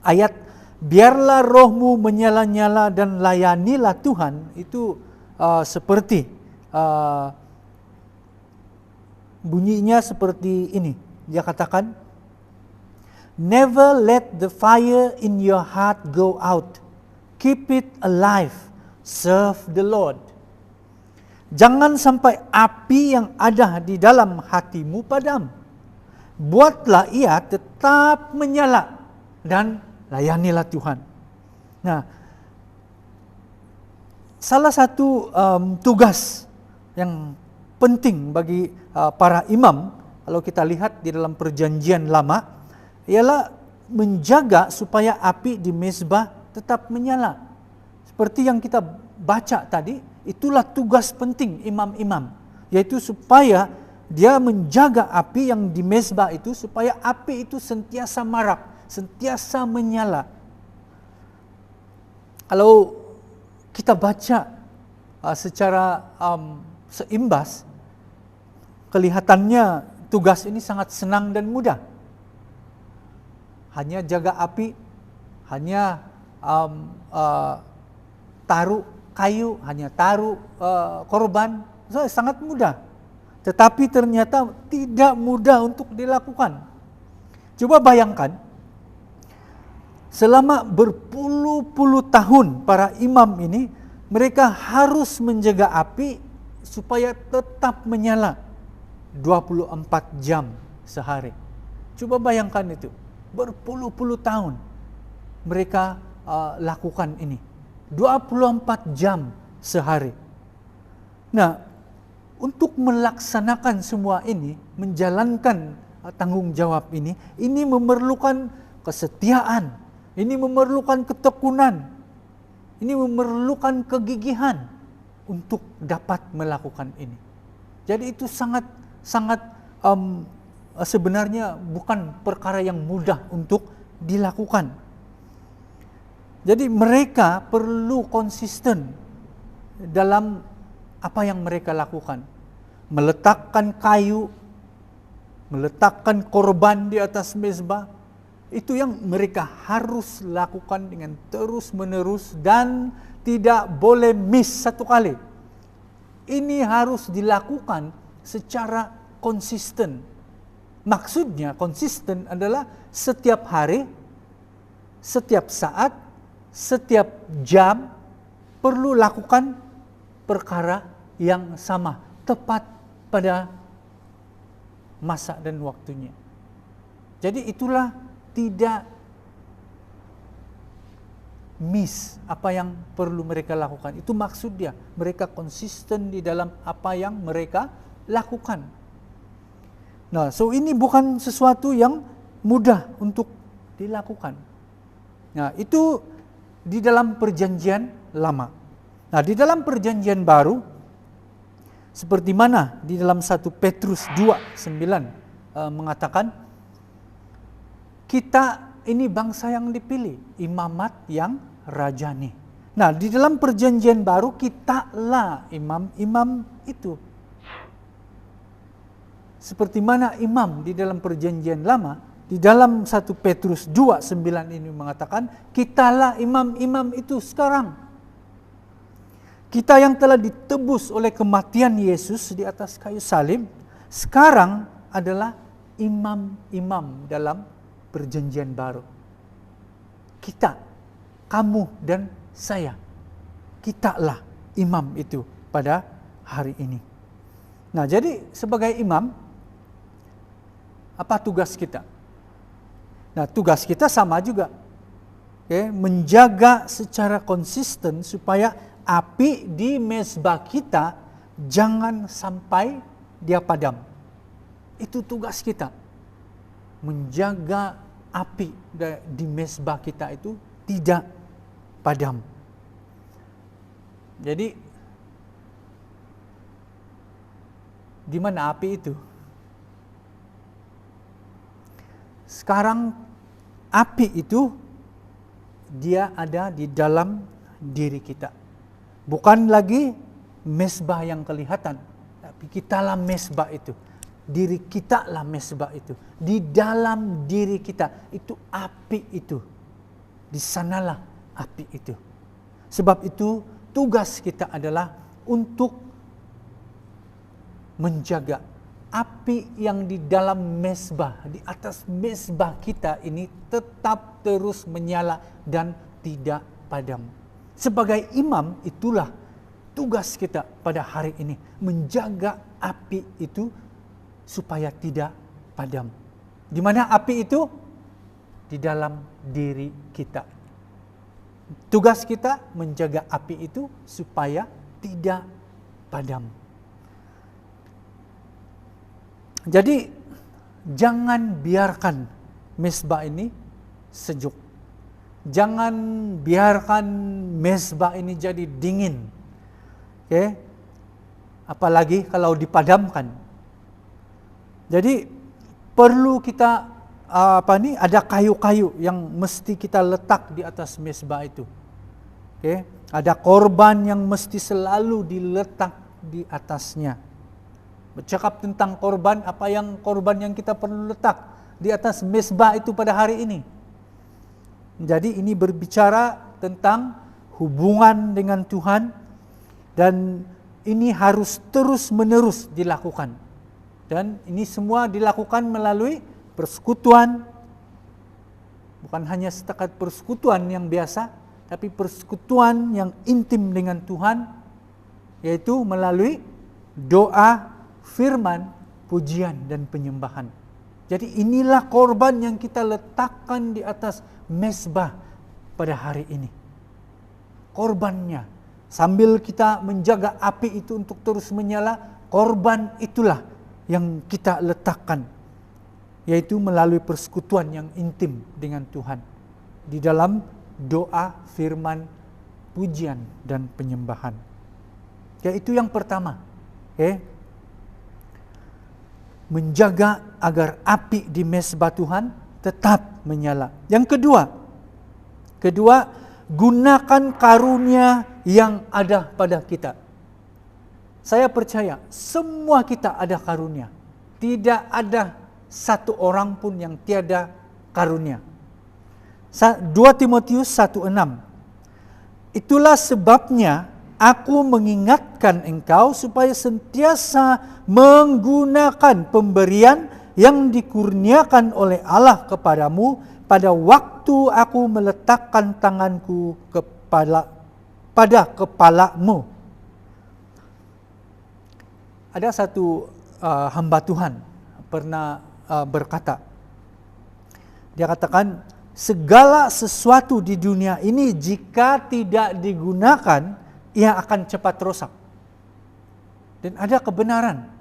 ayat biarlah rohmu menyala-nyala dan layanilah Tuhan, itu seperti bunyinya seperti ini. Dia katakan, never let the fire in your heart go out. Keep it alive. Serve the Lord. Jangan sampai api yang ada di dalam hatimu padam. Buatlah ia tetap menyala dan layanilah Tuhan. Nah, salah satu tugas yang penting bagi para imam, kalau kita lihat di dalam perjanjian lama, ialah menjaga supaya api di mezbah tetap menyala. Seperti yang kita baca tadi, itulah tugas penting imam-imam, yaitu supaya dia menjaga api yang di mezbah itu, supaya api itu sentiasa marak, sentiasa menyala. Kalau kita baca secara seimbas, kelihatannya tugas ini sangat senang dan mudah. Hanya jaga api, hanya taruh kayu, hanya taruh korban, sangat mudah. Tetapi ternyata tidak mudah untuk dilakukan. Coba bayangkan, selama berpuluh-puluh tahun para imam ini, mereka harus menjaga api supaya tetap menyala 24 jam sehari. Coba bayangkan itu, berpuluh-puluh tahun mereka lakukan ini, 24 jam sehari. Nah, untuk melaksanakan semua ini, menjalankan tanggung jawab ini memerlukan kesetiaan, ini memerlukan ketekunan, ini memerlukan kegigihan untuk dapat melakukan ini. Jadi itu sangat sebenarnya bukan perkara yang mudah untuk dilakukan. Jadi mereka perlu konsisten dalam apa yang mereka lakukan. Meletakkan kayu meletakkan korban di atas mezbah. Itu yang mereka harus lakukan dengan terus-menerus dan tidak boleh miss satu kali. Ini harus dilakukan secara konsisten. Maksudnya konsisten adalah setiap hari, setiap saat, setiap jam perlu lakukan perkara yang sama, tepat pada masa dan waktunya. Jadi itulah tidak miss apa yang perlu mereka lakukan. Itu maksud dia. Mereka konsisten di dalam apa yang mereka lakukan. Nah, so ini bukan sesuatu yang mudah untuk dilakukan. Nah, itu di dalam perjanjian lama. Nah, di dalam perjanjian baru, seperti mana di dalam 1 Petrus 2:9 mengatakan, kita ini bangsa yang dipilih, imamat yang rajani. Nah, di dalam perjanjian baru kitalah imam-imam itu. Seperti mana imam di dalam perjanjian lama, di dalam 1 Petrus 2:9 ini mengatakan, kitalah imam-imam itu sekarang. Kita yang telah ditebus oleh kematian Yesus di atas kayu salib, sekarang adalah imam-imam dalam perjanjian baru. Kita, kamu dan saya, kitalah imam itu pada hari ini. Nah, jadi sebagai imam, apa tugas kita? Nah, tugas kita sama juga, menjaga secara konsisten supaya api di mezbah kita jangan sampai dia padam. Itu tugas kita, menjaga api di mezbah kita itu tidak padam. Jadi, di mana api itu? Sekarang api itu dia ada di dalam diri kita. Bukan lagi mezbah yang kelihatan, tapi kitalah mezbah itu. Diri kita lah mezbah itu. Di dalam diri kita itu api itu. Di sanalah api itu. Sebab itu tugas kita adalah untuk menjaga api yang di dalam mezbah, di atas mezbah kita ini tetap terus menyala dan tidak padam. Sebagai imam, itulah tugas kita pada hari ini, menjaga api itu supaya tidak padam. Di mana api itu? Di dalam diri kita. Tugas kita menjaga api itu supaya tidak padam. Jadi jangan biarkan mezbah ini sejuk. Jangan biarkan mezbah ini jadi dingin. Apalagi kalau dipadamkan. Jadi perlu kita ada kayu-kayu yang mesti kita letak di atas mezbah itu. Ada korban yang mesti selalu diletak di atasnya. Bercakap tentang korban, apa yang korban yang kita perlu letak di atas mezbah itu pada hari ini. Jadi ini berbicara tentang hubungan dengan Tuhan, dan ini harus terus-menerus dilakukan. Dan ini semua dilakukan melalui persekutuan, bukan hanya setakat persekutuan yang biasa, tapi persekutuan yang intim dengan Tuhan, yaitu melalui doa, firman, pujian, dan penyembahan. Jadi inilah korban yang kita letakkan di atas mezbah pada hari ini. Korbannya, sambil kita menjaga api itu untuk terus menyala, korban itulah yang kita letakkan, yaitu melalui persekutuan yang intim dengan Tuhan di dalam doa, firman, pujian, dan penyembahan. Itu yang pertama. Menjaga agar api di mezbah Tuhan tetap menyala. Yang kedua, gunakan karunia yang ada pada kita. Saya percaya semua kita ada karunia. Tidak ada satu orang pun yang tiada karunia. 2 Timotius 1:6. Itulah sebabnya aku mengingatkan engkau supaya sentiasa menggunakan pemberian yang dikurniakan oleh Allah kepadamu pada waktu aku meletakkan tanganku pada kepalamu. Ada satu hamba Tuhan pernah berkata, dia katakan, segala sesuatu di dunia ini jika tidak digunakan, ia akan cepat rosak. Dan ada kebenaran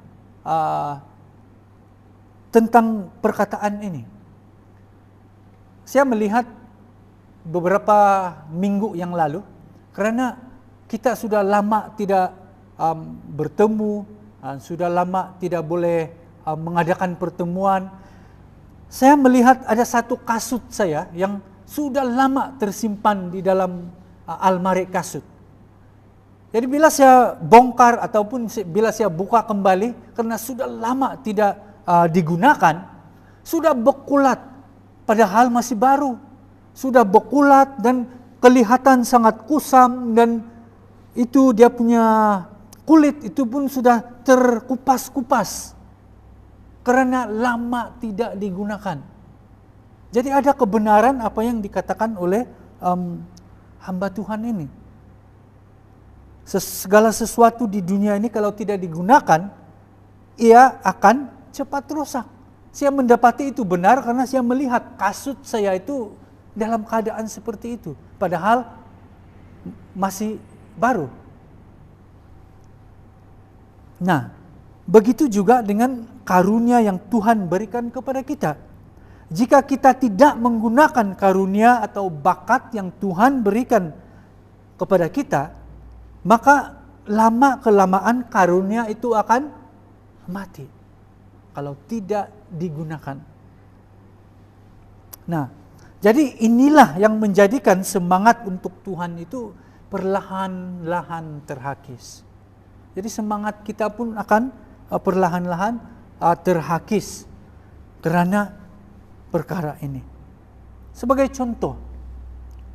tentang perkataan ini. Saya melihat beberapa minggu yang lalu, karena kita sudah lama tidak bertemu, sudah lama tidak boleh mengadakan pertemuan. Saya melihat ada satu kasut saya yang sudah lama tersimpan di dalam almari kasut. Jadi bila saya bongkar ataupun bila saya buka kembali, karena sudah lama tidak digunakan, sudah bekulat, padahal masih baru. Sudah bekulat dan kelihatan sangat kusam, dan itu dia punya kulit itu pun sudah terkupas-kupas karena lama tidak digunakan. Jadi ada kebenaran apa yang dikatakan oleh hamba Tuhan ini. Segala sesuatu di dunia ini kalau tidak digunakan, ia akan cepat rusak. Saya mendapati itu benar karena saya melihat kasut saya itu dalam keadaan seperti itu, padahal masih baru. Nah, begitu juga dengan karunia yang Tuhan berikan kepada kita. Jika kita tidak menggunakan karunia atau bakat yang Tuhan berikan kepada kita, maka lama-kelamaan karunia itu akan mati kalau tidak digunakan. Nah, jadi inilah yang menjadikan semangat untuk Tuhan itu perlahan-lahan terhakis. Jadi semangat kita pun akan perlahan-lahan terhakis karena perkara ini. Sebagai contoh,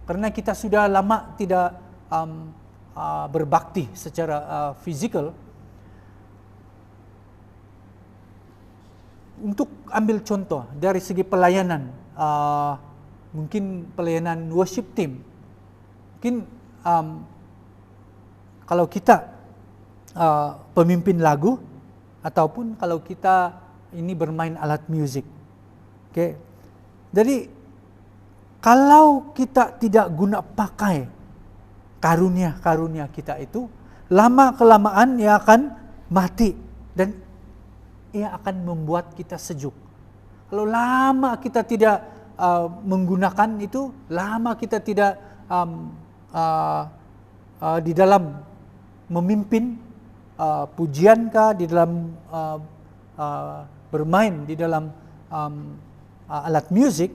karena kita sudah lama tidak berbakti secara fisikal, untuk ambil contoh dari segi pelayanan, mungkin pelayanan worship team, mungkin kalau kita pemimpin lagu ataupun kalau kita ini bermain alat musik, okay. Jadi kalau kita tidak guna pakai karunia-karunia kita itu, lama-kelamaan ia akan mati dan ia akan membuat kita sejuk. Kalau lama kita tidak menggunakan itu, lama kita tidak di dalam memimpin pujiankah, di dalam bermain di dalam alat musik,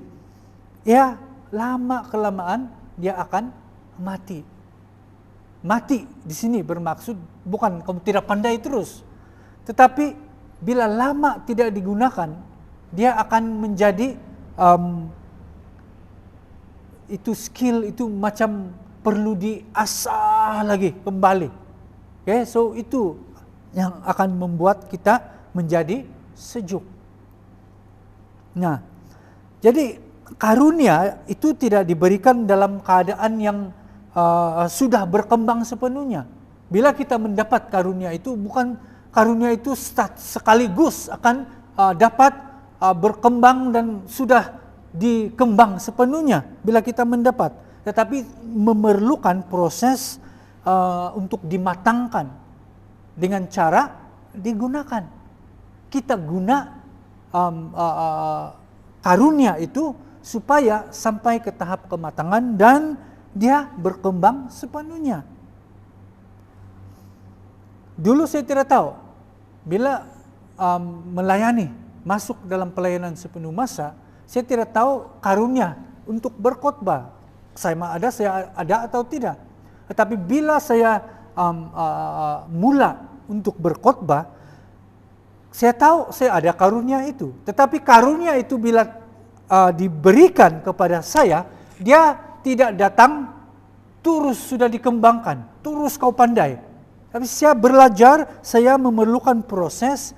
ya lama-kelamaan dia akan mati. Mati di sini bermaksud bukan kamu tidak pandai terus, tetapi bila lama tidak digunakan, dia akan menjadi itu skill itu macam perlu diasah lagi kembali. Okay, so itu yang akan membuat kita menjadi sejuk. Nah, jadi karunia itu tidak diberikan dalam keadaan yang sudah berkembang sepenuhnya. Bila kita mendapat karunia itu, bukan karunia itu sekaligus akan dapat berkembang dan sudah dikembang sepenuhnya bila kita mendapat, tetapi memerlukan proses untuk dimatangkan dengan cara digunakan. Kita guna karunia itu supaya sampai ke tahap kematangan dan dia berkembang sepenuhnya. Dulu saya tidak tahu, bila melayani, masuk dalam pelayanan sepenuh masa, saya tidak tahu karunia untuk berkhotbah. Saya ada atau tidak. Tetapi bila saya mula untuk berkhotbah, Saya tahu saya ada karunia itu, tetapi karunia itu bila diberikan kepada saya, dia tidak datang terus sudah dikembangkan, terus kau pandai. Tapi saya belajar, saya memerlukan proses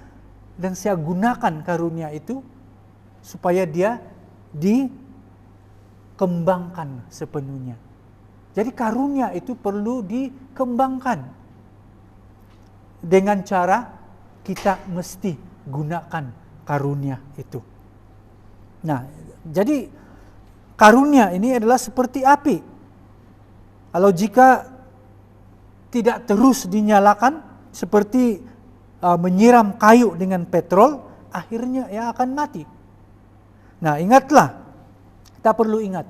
dan saya gunakan karunia itu supaya dia dikembangkan sepenuhnya. Jadi karunia itu perlu dikembangkan dengan cara kita mesti gunakan karunia itu. Nah, jadi karunia ini adalah seperti api. Kalau jika tidak terus dinyalakan, seperti menyiram kayu dengan petrol, akhirnya ia akan mati. Nah, ingatlah, kita perlu ingat,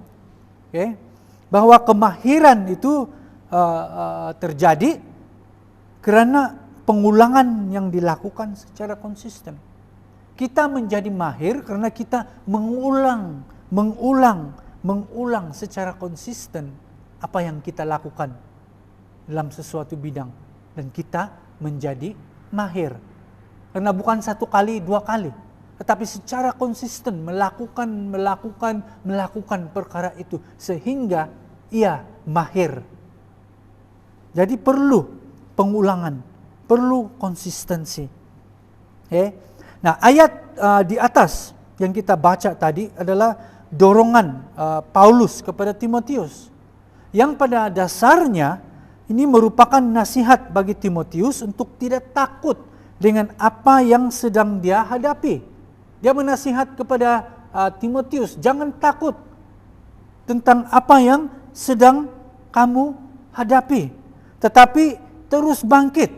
bahwa kemahiran itu terjadi karena pengulangan yang dilakukan secara konsisten. Kita menjadi mahir karena kita mengulang secara konsisten apa yang kita lakukan dalam sesuatu bidang, dan kita menjadi mahir. Karena bukan satu kali, dua kali, tetapi secara konsisten melakukan perkara itu sehingga ia mahir. Jadi perlu pengulangan, perlu konsistensi. Nah, ayat di atas yang kita baca tadi adalah dorongan Paulus kepada Timotius, yang pada dasarnya ini merupakan nasihat bagi Timotius untuk tidak takut dengan apa yang sedang dia hadapi. Dia menasihat kepada Timotius, jangan takut tentang apa yang sedang kamu hadapi, tetapi terus bangkit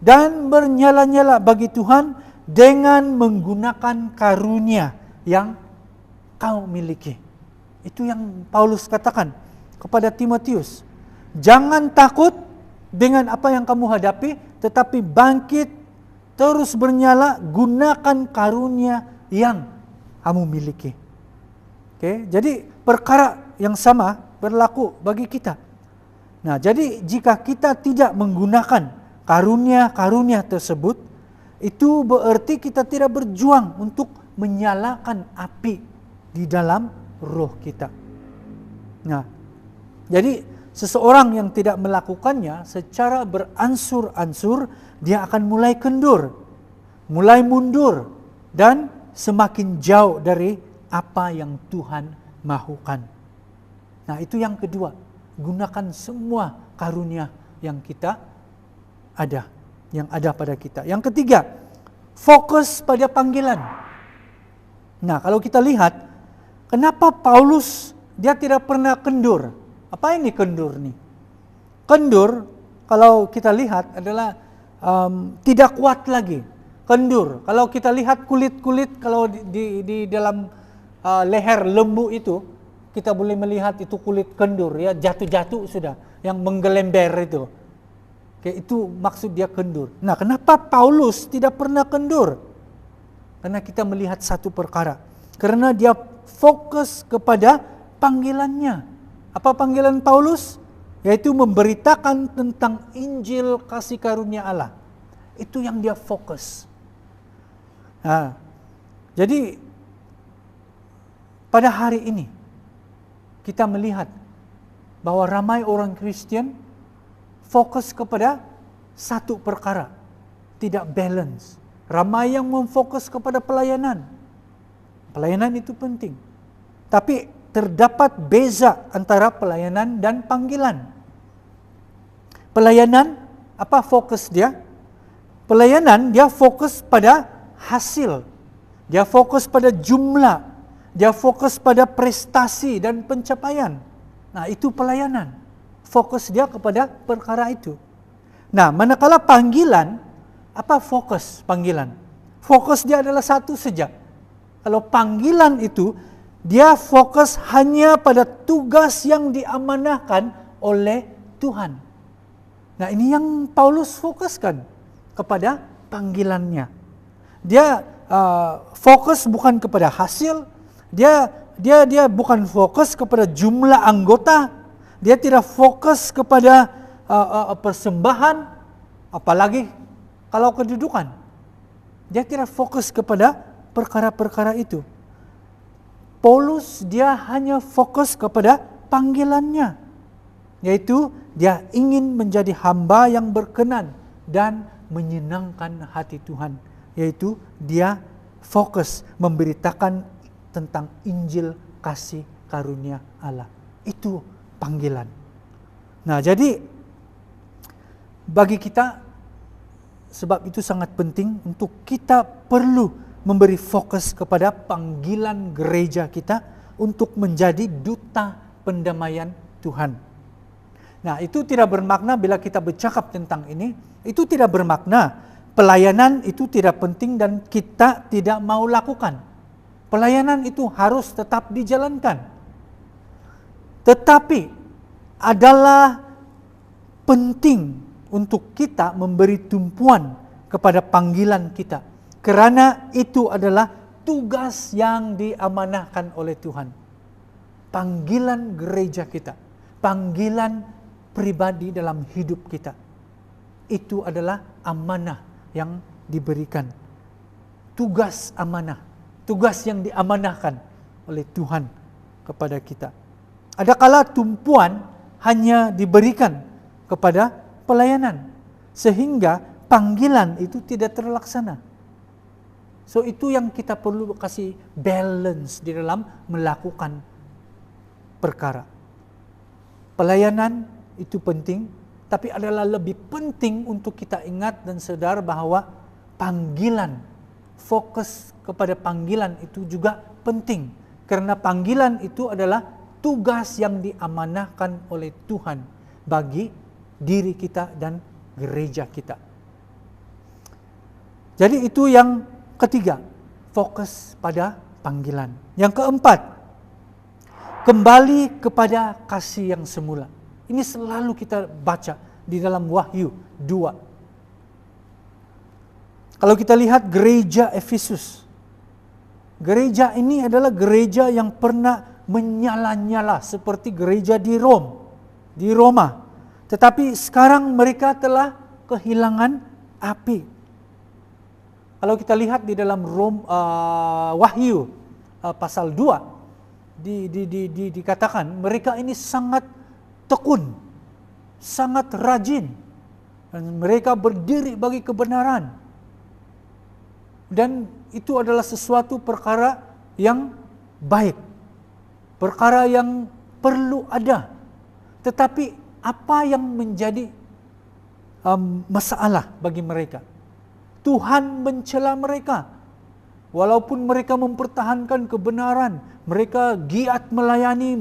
dan bernyala-nyala bagi Tuhan dengan menggunakan karunia yang kau miliki. Itu yang Paulus katakan kepada Timotius. Jangan takut dengan apa yang kamu hadapi, tetapi bangkit, terus bernyala, gunakan karunia yang kamu miliki. Jadi perkara yang sama berlaku bagi kita. Nah, jadi jika kita tidak menggunakan karunia-karunia tersebut, itu berarti kita tidak berjuang untuk menyalakan api di dalam roh kita. Nah, jadi seseorang yang tidak melakukannya secara beransur-ansur, dia akan mulai kendur, mulai mundur, dan semakin jauh dari apa yang Tuhan mahukan. Nah, itu yang kedua, gunakan semua karunia yang kita ada, yang ada pada kita. Yang ketiga, fokus pada panggilan. Nah, kalau kita lihat, kenapa Paulus dia tidak pernah kendur? Apa ini kendur nih? Kendur, kalau kita lihat adalah tidak kuat lagi. Kendur, kalau kita lihat kulit-kulit, kalau di dalam leher lembu itu, kita boleh melihat itu kulit kendur, ya, jatuh-jatuh sudah, yang menggelember itu. Itu maksud dia kendur. Nah, kenapa Paulus tidak pernah kendur? Karena kita melihat satu perkara. Karena dia fokus kepada panggilannya. Apa panggilan Paulus? Yaitu memberitakan tentang Injil kasih karunia Allah. Itu yang dia fokus. Nah, jadi pada hari ini kita melihat bahwa ramai orang Kristen fokus kepada satu perkara, tidak balance. Ramai yang memfokus kepada pelayanan. Pelayanan itu penting. Tapi terdapat beza antara pelayanan dan panggilan. Pelayanan, apa fokus dia? Pelayanan dia fokus pada hasil. Dia fokus pada jumlah. Dia fokus pada prestasi dan pencapaian. Nah, itu pelayanan. Fokus dia kepada perkara itu. Nah, manakala panggilan, apa fokus panggilan? Fokus dia adalah satu saja. Kalau panggilan itu, dia fokus hanya pada tugas yang diamanahkan oleh Tuhan. Nah, ini yang Paulus fokuskan kepada panggilannya. Dia fokus bukan kepada hasil, dia bukan fokus kepada jumlah anggota, dia tidak fokus kepada persembahan, apalagi kalau kedudukan. Dia tidak fokus kepada perkara-perkara itu. Paulus dia hanya fokus kepada panggilannya, yaitu dia ingin menjadi hamba yang berkenan dan menyenangkan hati Tuhan, yaitu dia fokus memberitakan tentang Injil kasih karunia Allah. Itu panggilan. Nah, jadi bagi kita, sebab itu sangat penting untuk kita perlu memberi fokus kepada panggilan gereja kita untuk menjadi duta pendamaian Tuhan. Nah, itu tidak bermakna bila kita bercakap tentang ini, itu tidak bermakna pelayanan itu tidak penting dan kita tidak mau lakukan. Pelayanan itu harus tetap dijalankan. Tetapi adalah penting untuk kita memberi tumpuan kepada panggilan kita. Kerana itu adalah tugas yang diamanahkan oleh Tuhan. Panggilan gereja kita, panggilan pribadi dalam hidup kita. Itu adalah amanah yang diberikan. Tugas amanah, tugas yang diamanahkan oleh Tuhan kepada kita. Adakala tumpuan hanya diberikan kepada pelayanan, sehingga panggilan itu tidak terlaksana. So itu yang kita perlu kasih balance di dalam melakukan perkara. Pelayanan itu penting, tapi adalah lebih penting untuk kita ingat dan sadar bahwa panggilan, fokus kepada panggilan itu juga penting. Karena panggilan itu adalah tugas yang diamanahkan oleh Tuhan bagi diri kita dan gereja kita. Jadi itu yang ketiga, fokus pada panggilan. Yang keempat, kembali kepada kasih yang semula. Ini selalu kita baca di dalam Wahyu 2. Kalau kita lihat gereja Efesus, gereja ini adalah gereja yang pernah menyala-nyala seperti gereja di Roma. Tetapi sekarang mereka telah kehilangan api. Kalau kita lihat di dalam Wahyu pasal 2 dikatakan mereka ini sangat tekun, sangat rajin, dan mereka berdiri bagi kebenaran. Dan itu adalah sesuatu perkara yang baik, perkara yang perlu ada. Tetapi apa yang menjadi masalah bagi mereka? Tuhan mencela mereka. Walaupun mereka mempertahankan kebenaran, mereka giat melayani,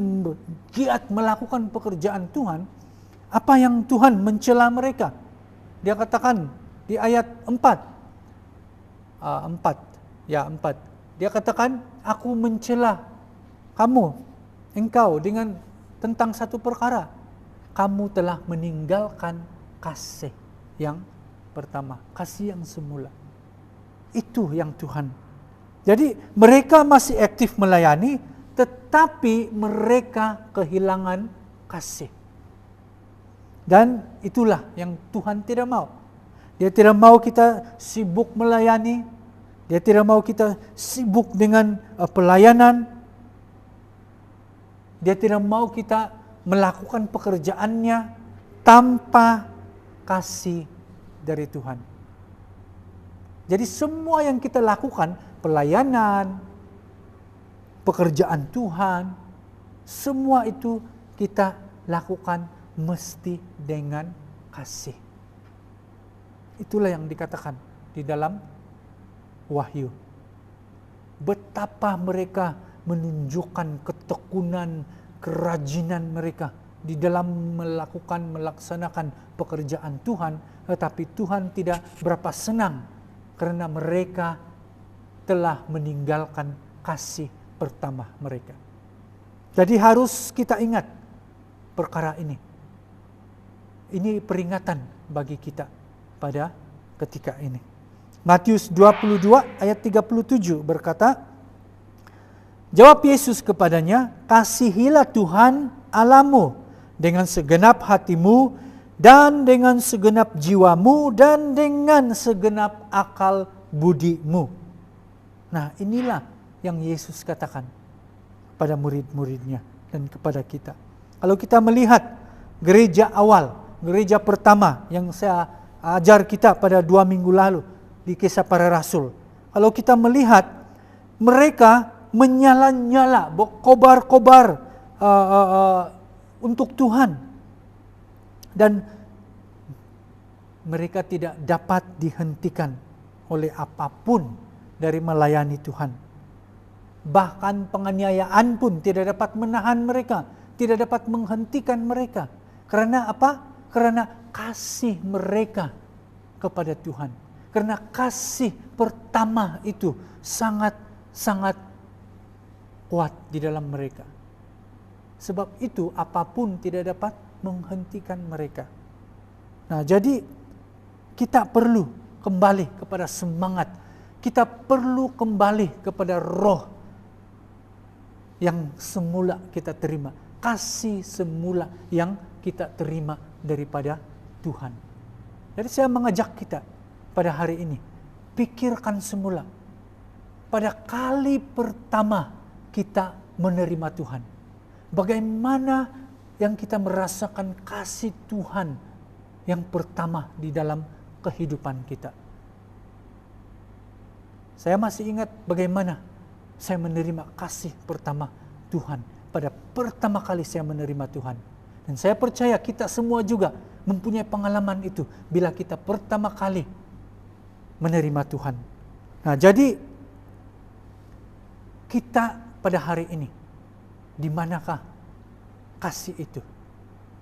giat melakukan pekerjaan Tuhan. Apa yang Tuhan mencela mereka? Dia katakan di ayat 4. Dia katakan, aku mencela kamu, engkau dengan tentang satu perkara. Kamu telah meninggalkan kasih yang pertama, kasih yang semula. Itu yang Tuhan. Jadi mereka masih aktif melayani, tetapi mereka kehilangan kasih. Dan itulah yang Tuhan tidak mau. Dia tidak mau kita sibuk melayani. Dia tidak mau kita sibuk dengan pelayanan. Dia tidak mau kita melakukan pekerjaannya tanpa kasih dari Tuhan. Jadi semua yang kita lakukan, pelayanan, pekerjaan Tuhan, semua itu kita lakukan mesti dengan kasih. Itulah yang dikatakan di dalam Wahyu. Betapa mereka menunjukkan ketekunan, kerajinan mereka di dalam melaksanakan pekerjaan Tuhan, tetapi Tuhan tidak berapa senang karena mereka telah meninggalkan kasih pertama mereka. Jadi harus kita ingat perkara ini. Ini peringatan bagi kita pada ketika ini. Matius 22 ayat 37 berkata, jawab Yesus kepadanya, kasihilah Tuhan Allahmu dengan segenap hatimu dan dengan segenap jiwamu dan dengan segenap akal budimu. Nah, inilah yang Yesus katakan pada murid-muridnya dan kepada kita. Kalau kita melihat gereja awal, gereja pertama yang saya ajar kita pada 2 minggu lalu di Kisah Para Rasul. Kalau kita melihat mereka menyala-nyala kobar-kobar untuk Tuhan, dan mereka tidak dapat dihentikan oleh apapun dari melayani Tuhan. Bahkan penganiayaan pun tidak dapat menahan mereka, tidak dapat menghentikan mereka. Karena apa? Karena kasih mereka kepada Tuhan. Karena kasih pertama itu sangat kuat di dalam mereka. Sebab itu apapun tidak dapat menghentikan mereka. Nah, jadi kita perlu kembali kepada semangat. Kita perlu kembali kepada roh yang semula kita terima. Kasih semula yang kita terima daripada Tuhan. Jadi saya mengajak kita pada hari ini, pikirkan semula. Pada kali pertama kita menerima Tuhan, bagaimana yang kita merasakan kasih Tuhan yang pertama di dalam kehidupan kita. Saya masih ingat bagaimana saya menerima kasih pertama Tuhan pada pertama kali saya menerima Tuhan. Dan saya percaya kita semua juga mempunyai pengalaman itu bila kita pertama kali menerima Tuhan. Nah, jadi kita pada hari ini, di manakah kasih itu?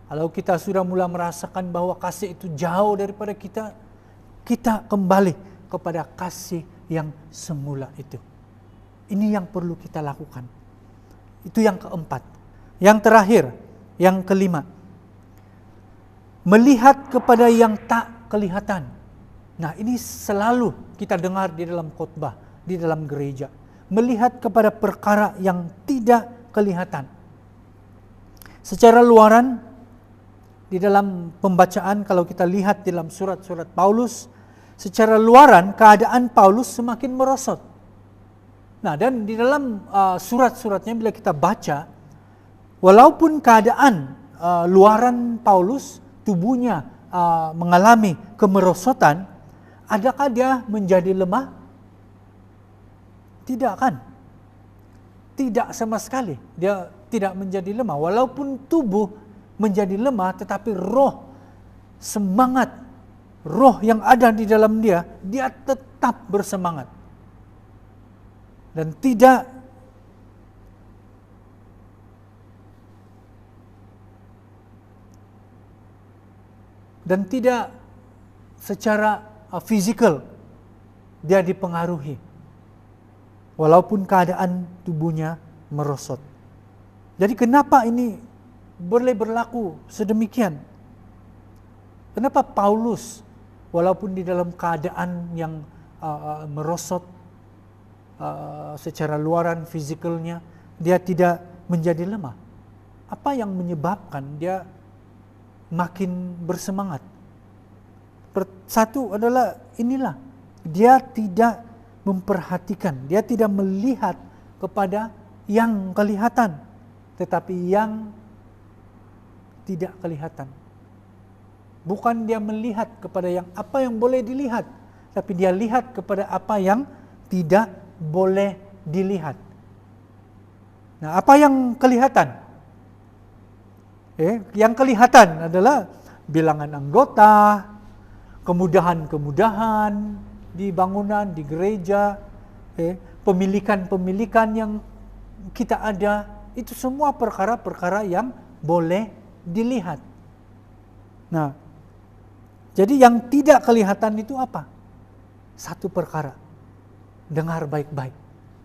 Kalau kita sudah mulai merasakan bahwa kasih itu jauh daripada kita, kita kembali kepada kasih yang semula itu. Ini yang perlu kita lakukan. Itu yang keempat. Yang terakhir, yang kelima, melihat kepada yang tak kelihatan. Nah, ini selalu kita dengar di dalam khotbah, di dalam gereja. Melihat kepada perkara yang tidak kelihatan. Secara luaran, di dalam pembacaan kalau kita lihat dalam surat-surat Paulus, secara luaran keadaan Paulus semakin merosot. Nah, dan di dalam surat-suratnya bila kita baca, walaupun keadaan luaran Paulus, tubuhnya mengalami kemerosotan, adakah dia menjadi lemah? Tidak kan? Tidak sama sekali. Dia tidak menjadi lemah. Walaupun tubuh menjadi lemah, tetapi roh, semangat, roh yang ada di dalam dia tetap bersemangat. Dan tidak secara fisikal dia dipengaruhi, walaupun keadaan tubuhnya merosot. Jadi kenapa ini boleh berlaku sedemikian? Kenapa Paulus walaupun di dalam keadaan yang merosot secara luaran fisikalnya, dia tidak menjadi lemah? Apa yang menyebabkan dia makin bersemangat? Satu adalah inilah, dia tidak memperhatikan, dia tidak melihat kepada yang kelihatan, tetapi yang tidak kelihatan. Bukan dia melihat kepada apa yang boleh dilihat, tapi dia lihat kepada apa yang tidak boleh dilihat. Nah, apa yang kelihatan? Yang kelihatan adalah bilangan anggota, kemudahan-kemudahan di bangunan, di gereja, pemilikan-pemilikan yang kita ada, itu semua perkara-perkara yang boleh dilihat. Nah, jadi yang tidak kelihatan itu apa? Satu perkara, dengar baik-baik.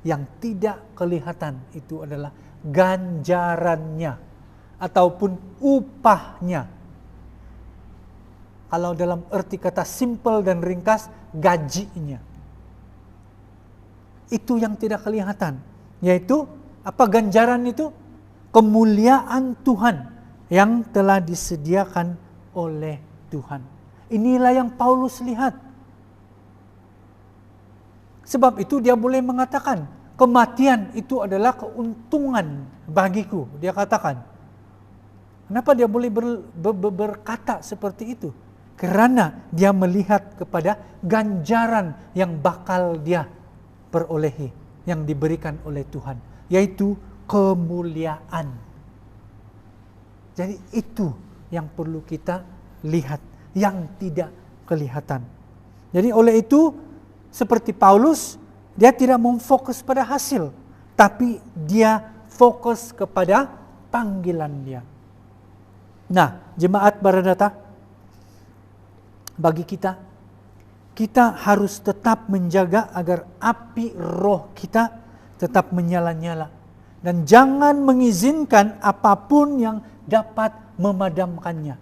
Yang tidak kelihatan itu adalah ganjarannya ataupun upahnya. Kalau dalam arti kata simple dan ringkas, gajinya. Itu yang tidak kelihatan. Yaitu, apa ganjaran itu? Kemuliaan Tuhan yang telah disediakan oleh Tuhan. Inilah yang Paulus lihat. Sebab itu dia boleh mengatakan, kematian itu adalah keuntungan bagiku. Dia katakan. Kenapa dia boleh berkata seperti itu? Karena dia melihat kepada ganjaran yang bakal dia perolehi, yang diberikan oleh Tuhan, yaitu kemuliaan. Jadi itu yang perlu kita lihat, yang tidak kelihatan. Jadi oleh itu, seperti Paulus, dia tidak memfokus pada hasil, tapi dia fokus kepada panggilan dia. Nah, jemaat Maranatha, bagi kita harus tetap menjaga agar api roh kita tetap menyala-nyala. Dan jangan mengizinkan apapun yang dapat memadamkannya.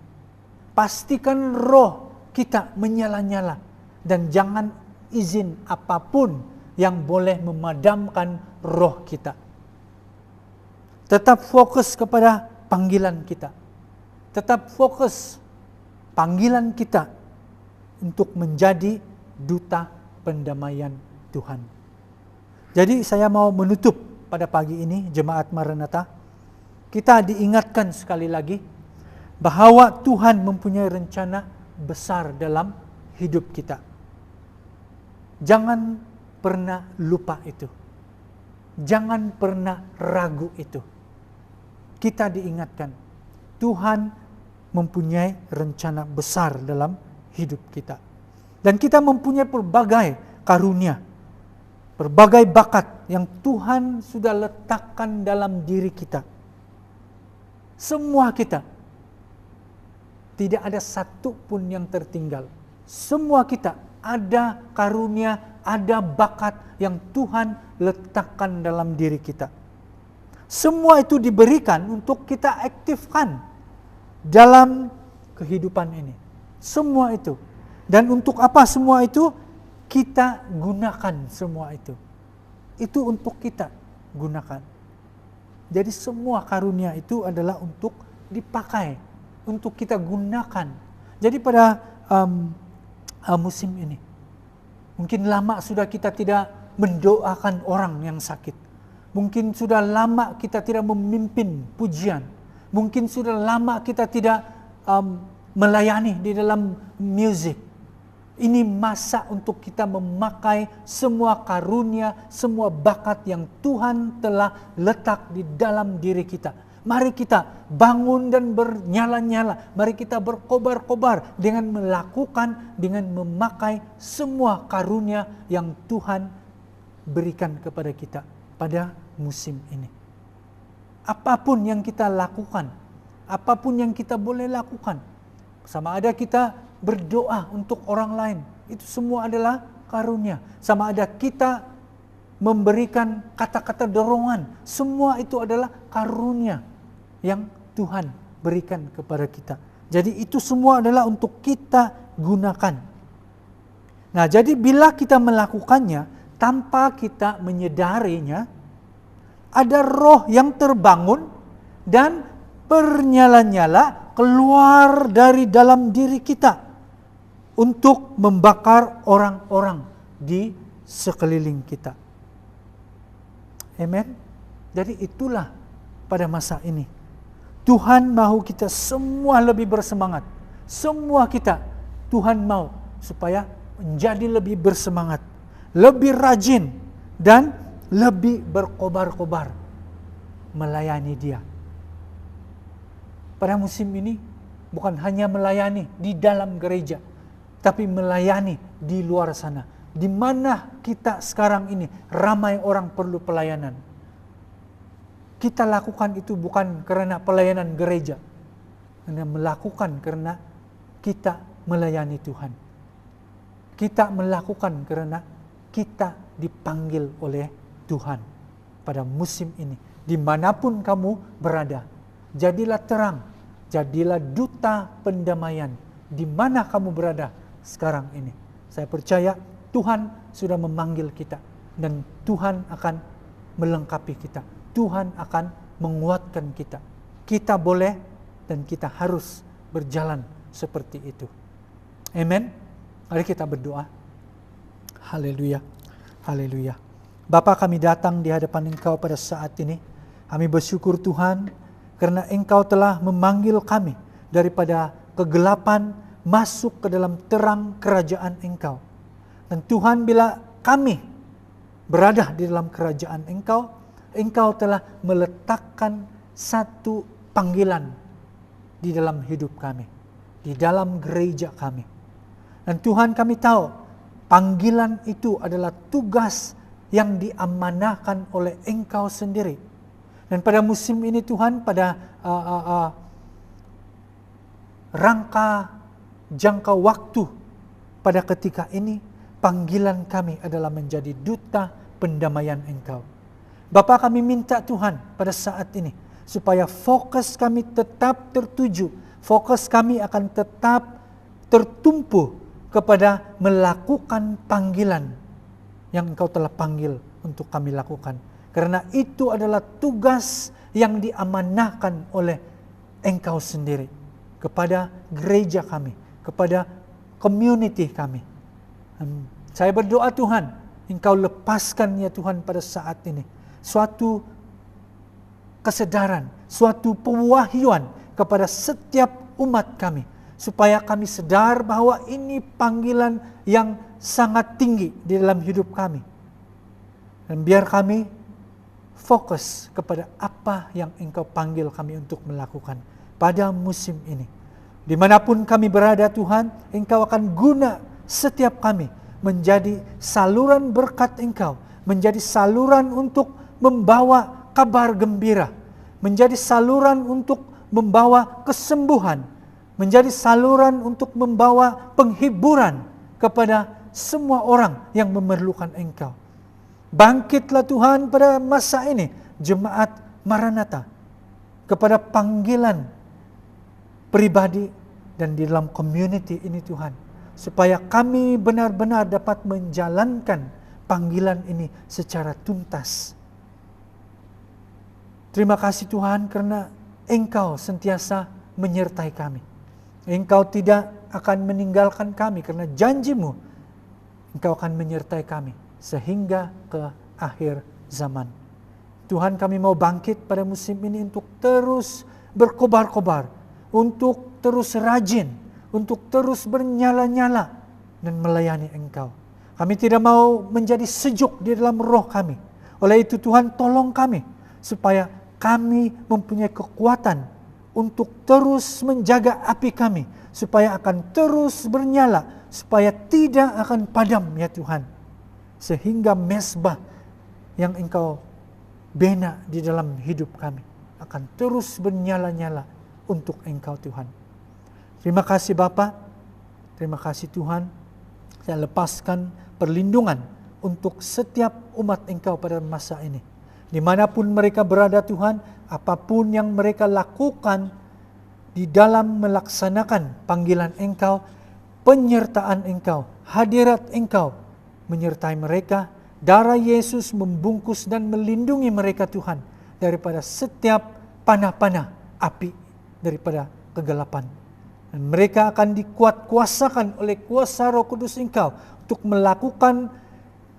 Pastikan roh kita menyala-nyala. Dan jangan izin apapun yang boleh memadamkan roh kita. Tetap fokus kepada panggilan kita. Tetap fokus panggilan kita untuk menjadi duta pendamaian Tuhan. Jadi saya mau menutup pada pagi ini, jemaat Maranatha. Kita diingatkan sekali lagi bahwa Tuhan mempunyai rencana besar dalam hidup kita. Jangan pernah lupa itu. Jangan pernah ragu itu. Kita diingatkan, Tuhan mempunyai rencana besar dalam hidup kita. Dan kita mempunyai berbagai karunia, berbagai bakat yang Tuhan sudah letakkan dalam diri kita. Semua kita, tidak ada satu pun yang tertinggal. Semua kita ada karunia, ada bakat yang Tuhan letakkan dalam diri kita. Semua itu diberikan untuk kita aktifkan dalam kehidupan ini. Semua itu. Dan untuk apa semua itu? Kita gunakan semua itu. Itu untuk kita gunakan. Jadi semua karunia itu adalah untuk dipakai, untuk kita gunakan. Jadi pada musim ini, mungkin lama sudah kita tidak mendoakan orang yang sakit. Mungkin sudah lama kita tidak memimpin pujian. Mungkin sudah lama kita tidak melayani di dalam music. Ini masa untuk kita memakai semua karunia, semua bakat yang Tuhan telah letak di dalam diri kita. Mari kita bangun dan bernyala-nyala. Mari kita berkobar-kobar dengan melakukan, dengan memakai semua karunia yang Tuhan berikan kepada kita pada musim ini. Apapun yang kita lakukan, apapun yang kita boleh lakukan, sama ada kita berdoa untuk orang lain, itu semua adalah karunia. Sama ada kita memberikan kata-kata dorongan, semua itu adalah karunia yang Tuhan berikan kepada kita. Jadi itu semua adalah untuk kita gunakan. Nah, jadi bila kita melakukannya tanpa kita menyadarinya, ada roh yang terbangun dan bernyala-nyala keluar dari dalam diri kita untuk membakar orang-orang di sekeliling kita. Amen. Jadi itulah pada masa ini. Tuhan mau kita semua lebih bersemangat. Semua kita, Tuhan mau supaya menjadi lebih bersemangat, lebih rajin, dan lebih berkobar-kobar melayani Dia. Pada musim ini bukan hanya melayani di dalam gereja, tapi melayani di luar sana. Di mana kita sekarang ini ramai orang perlu pelayanan. Kita lakukan itu bukan karena pelayanan gereja, karena melakukan karena kita melayani Tuhan. Kita melakukan karena kita dipanggil oleh Tuhan pada musim ini. Dimanapun kamu berada, jadilah terang, jadilah duta pendamaian di mana kamu berada sekarang ini. Saya percaya Tuhan sudah memanggil kita dan Tuhan akan melengkapi kita. Tuhan akan menguatkan kita. Kita boleh dan kita harus berjalan seperti itu. Amen. Mari kita berdoa. Haleluya. Haleluya. Bapa, kami datang di hadapan Engkau pada saat ini. Kami bersyukur Tuhan karena Engkau telah memanggil kami daripada kegelapan masuk ke dalam terang kerajaan Engkau. Dan Tuhan, bila kami berada di dalam kerajaan Engkau, Engkau telah meletakkan satu panggilan di dalam hidup kami, di dalam gereja kami. Dan Tuhan, kami tahu panggilan itu adalah tugas yang diamanahkan oleh Engkau sendiri. Dan pada musim ini Tuhan, pada rangka jangka waktu pada ketika ini, panggilan kami adalah menjadi duta pendamaian Engkau. Bapa, kami minta Tuhan pada saat ini supaya fokus kami tetap tertuju, fokus kami akan tetap tertumpu kepada melakukan panggilan yang Engkau telah panggil untuk kami lakukan. Karena itu adalah tugas yang diamanahkan oleh Engkau sendiri kepada gereja kami, kepada community kami. Saya berdoa Tuhan, Engkau lepaskan ya Tuhan pada saat ini suatu kesadaran, suatu pewahyuan kepada setiap umat kami, supaya kami sadar bahwa ini panggilan yang sangat tinggi di dalam hidup kami. Dan biar kami fokus kepada apa yang Engkau panggil kami untuk melakukan pada musim ini. Dimanapun kami berada Tuhan, Engkau akan guna setiap kami menjadi saluran berkat Engkau, menjadi saluran untuk membawa kabar gembira, menjadi saluran untuk membawa kesembuhan, menjadi saluran untuk membawa penghiburan kepada semua orang yang memerlukan Engkau. Bangkitlah Tuhan pada masa ini, jemaat Maranatha, kepada panggilan pribadi dan di dalam community ini Tuhan, supaya kami benar-benar dapat menjalankan panggilan ini secara tuntas. Terima kasih Tuhan karena Engkau sentiasa menyertai kami. Engkau tidak akan meninggalkan kami karena janji-Mu, Engkau akan menyertai kami sehingga ke akhir zaman. Tuhan, kami mau bangkit pada musim ini untuk terus berkobar-kobar, untuk terus rajin, untuk terus bernyala-nyala dan melayani Engkau. Kami tidak mau menjadi sejuk di dalam roh kami. Oleh itu Tuhan, tolong kami supaya kami mempunyai kekuatan untuk terus menjaga api kami, supaya akan terus bernyala, supaya tidak akan padam ya Tuhan. Sehingga mezbah yang Engkau bina di dalam hidup kami akan terus bernyala-nyala untuk Engkau Tuhan. Terima kasih Bapa, terima kasih Tuhan. Saya lepaskan perlindungan untuk setiap umat Engkau pada masa ini. Dimanapun mereka berada Tuhan, apapun yang mereka lakukan di dalam melaksanakan panggilan Engkau, penyertaan Engkau, hadirat Engkau menyertai mereka. Darah Yesus membungkus dan melindungi mereka Tuhan daripada setiap panah-panah api daripada kegelapan. Dan mereka akan dikuatkuasakan oleh kuasa Roh Kudus Engkau untuk melakukan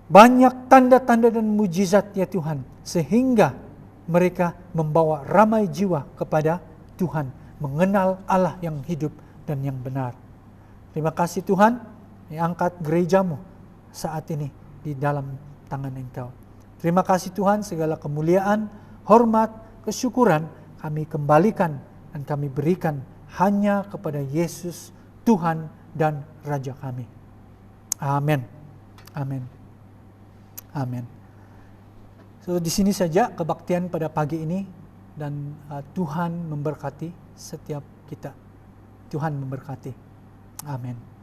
banyak tanda-tanda dan mujizat ya Tuhan, sehingga mereka membawa ramai jiwa kepada Tuhan, mengenal Allah yang hidup dan yang benar. Terima kasih Tuhan, angkat gereja-Mu saat ini di dalam tangan Engkau. Terima kasih Tuhan, segala kemuliaan, hormat, kesyukuran kami kembalikan dan kami berikan hanya kepada Yesus, Tuhan dan Raja kami. Amin. Amin. Amin. So di sini saja kebaktian pada pagi ini, dan Tuhan memberkati setiap kita. Tuhan memberkati. Amin.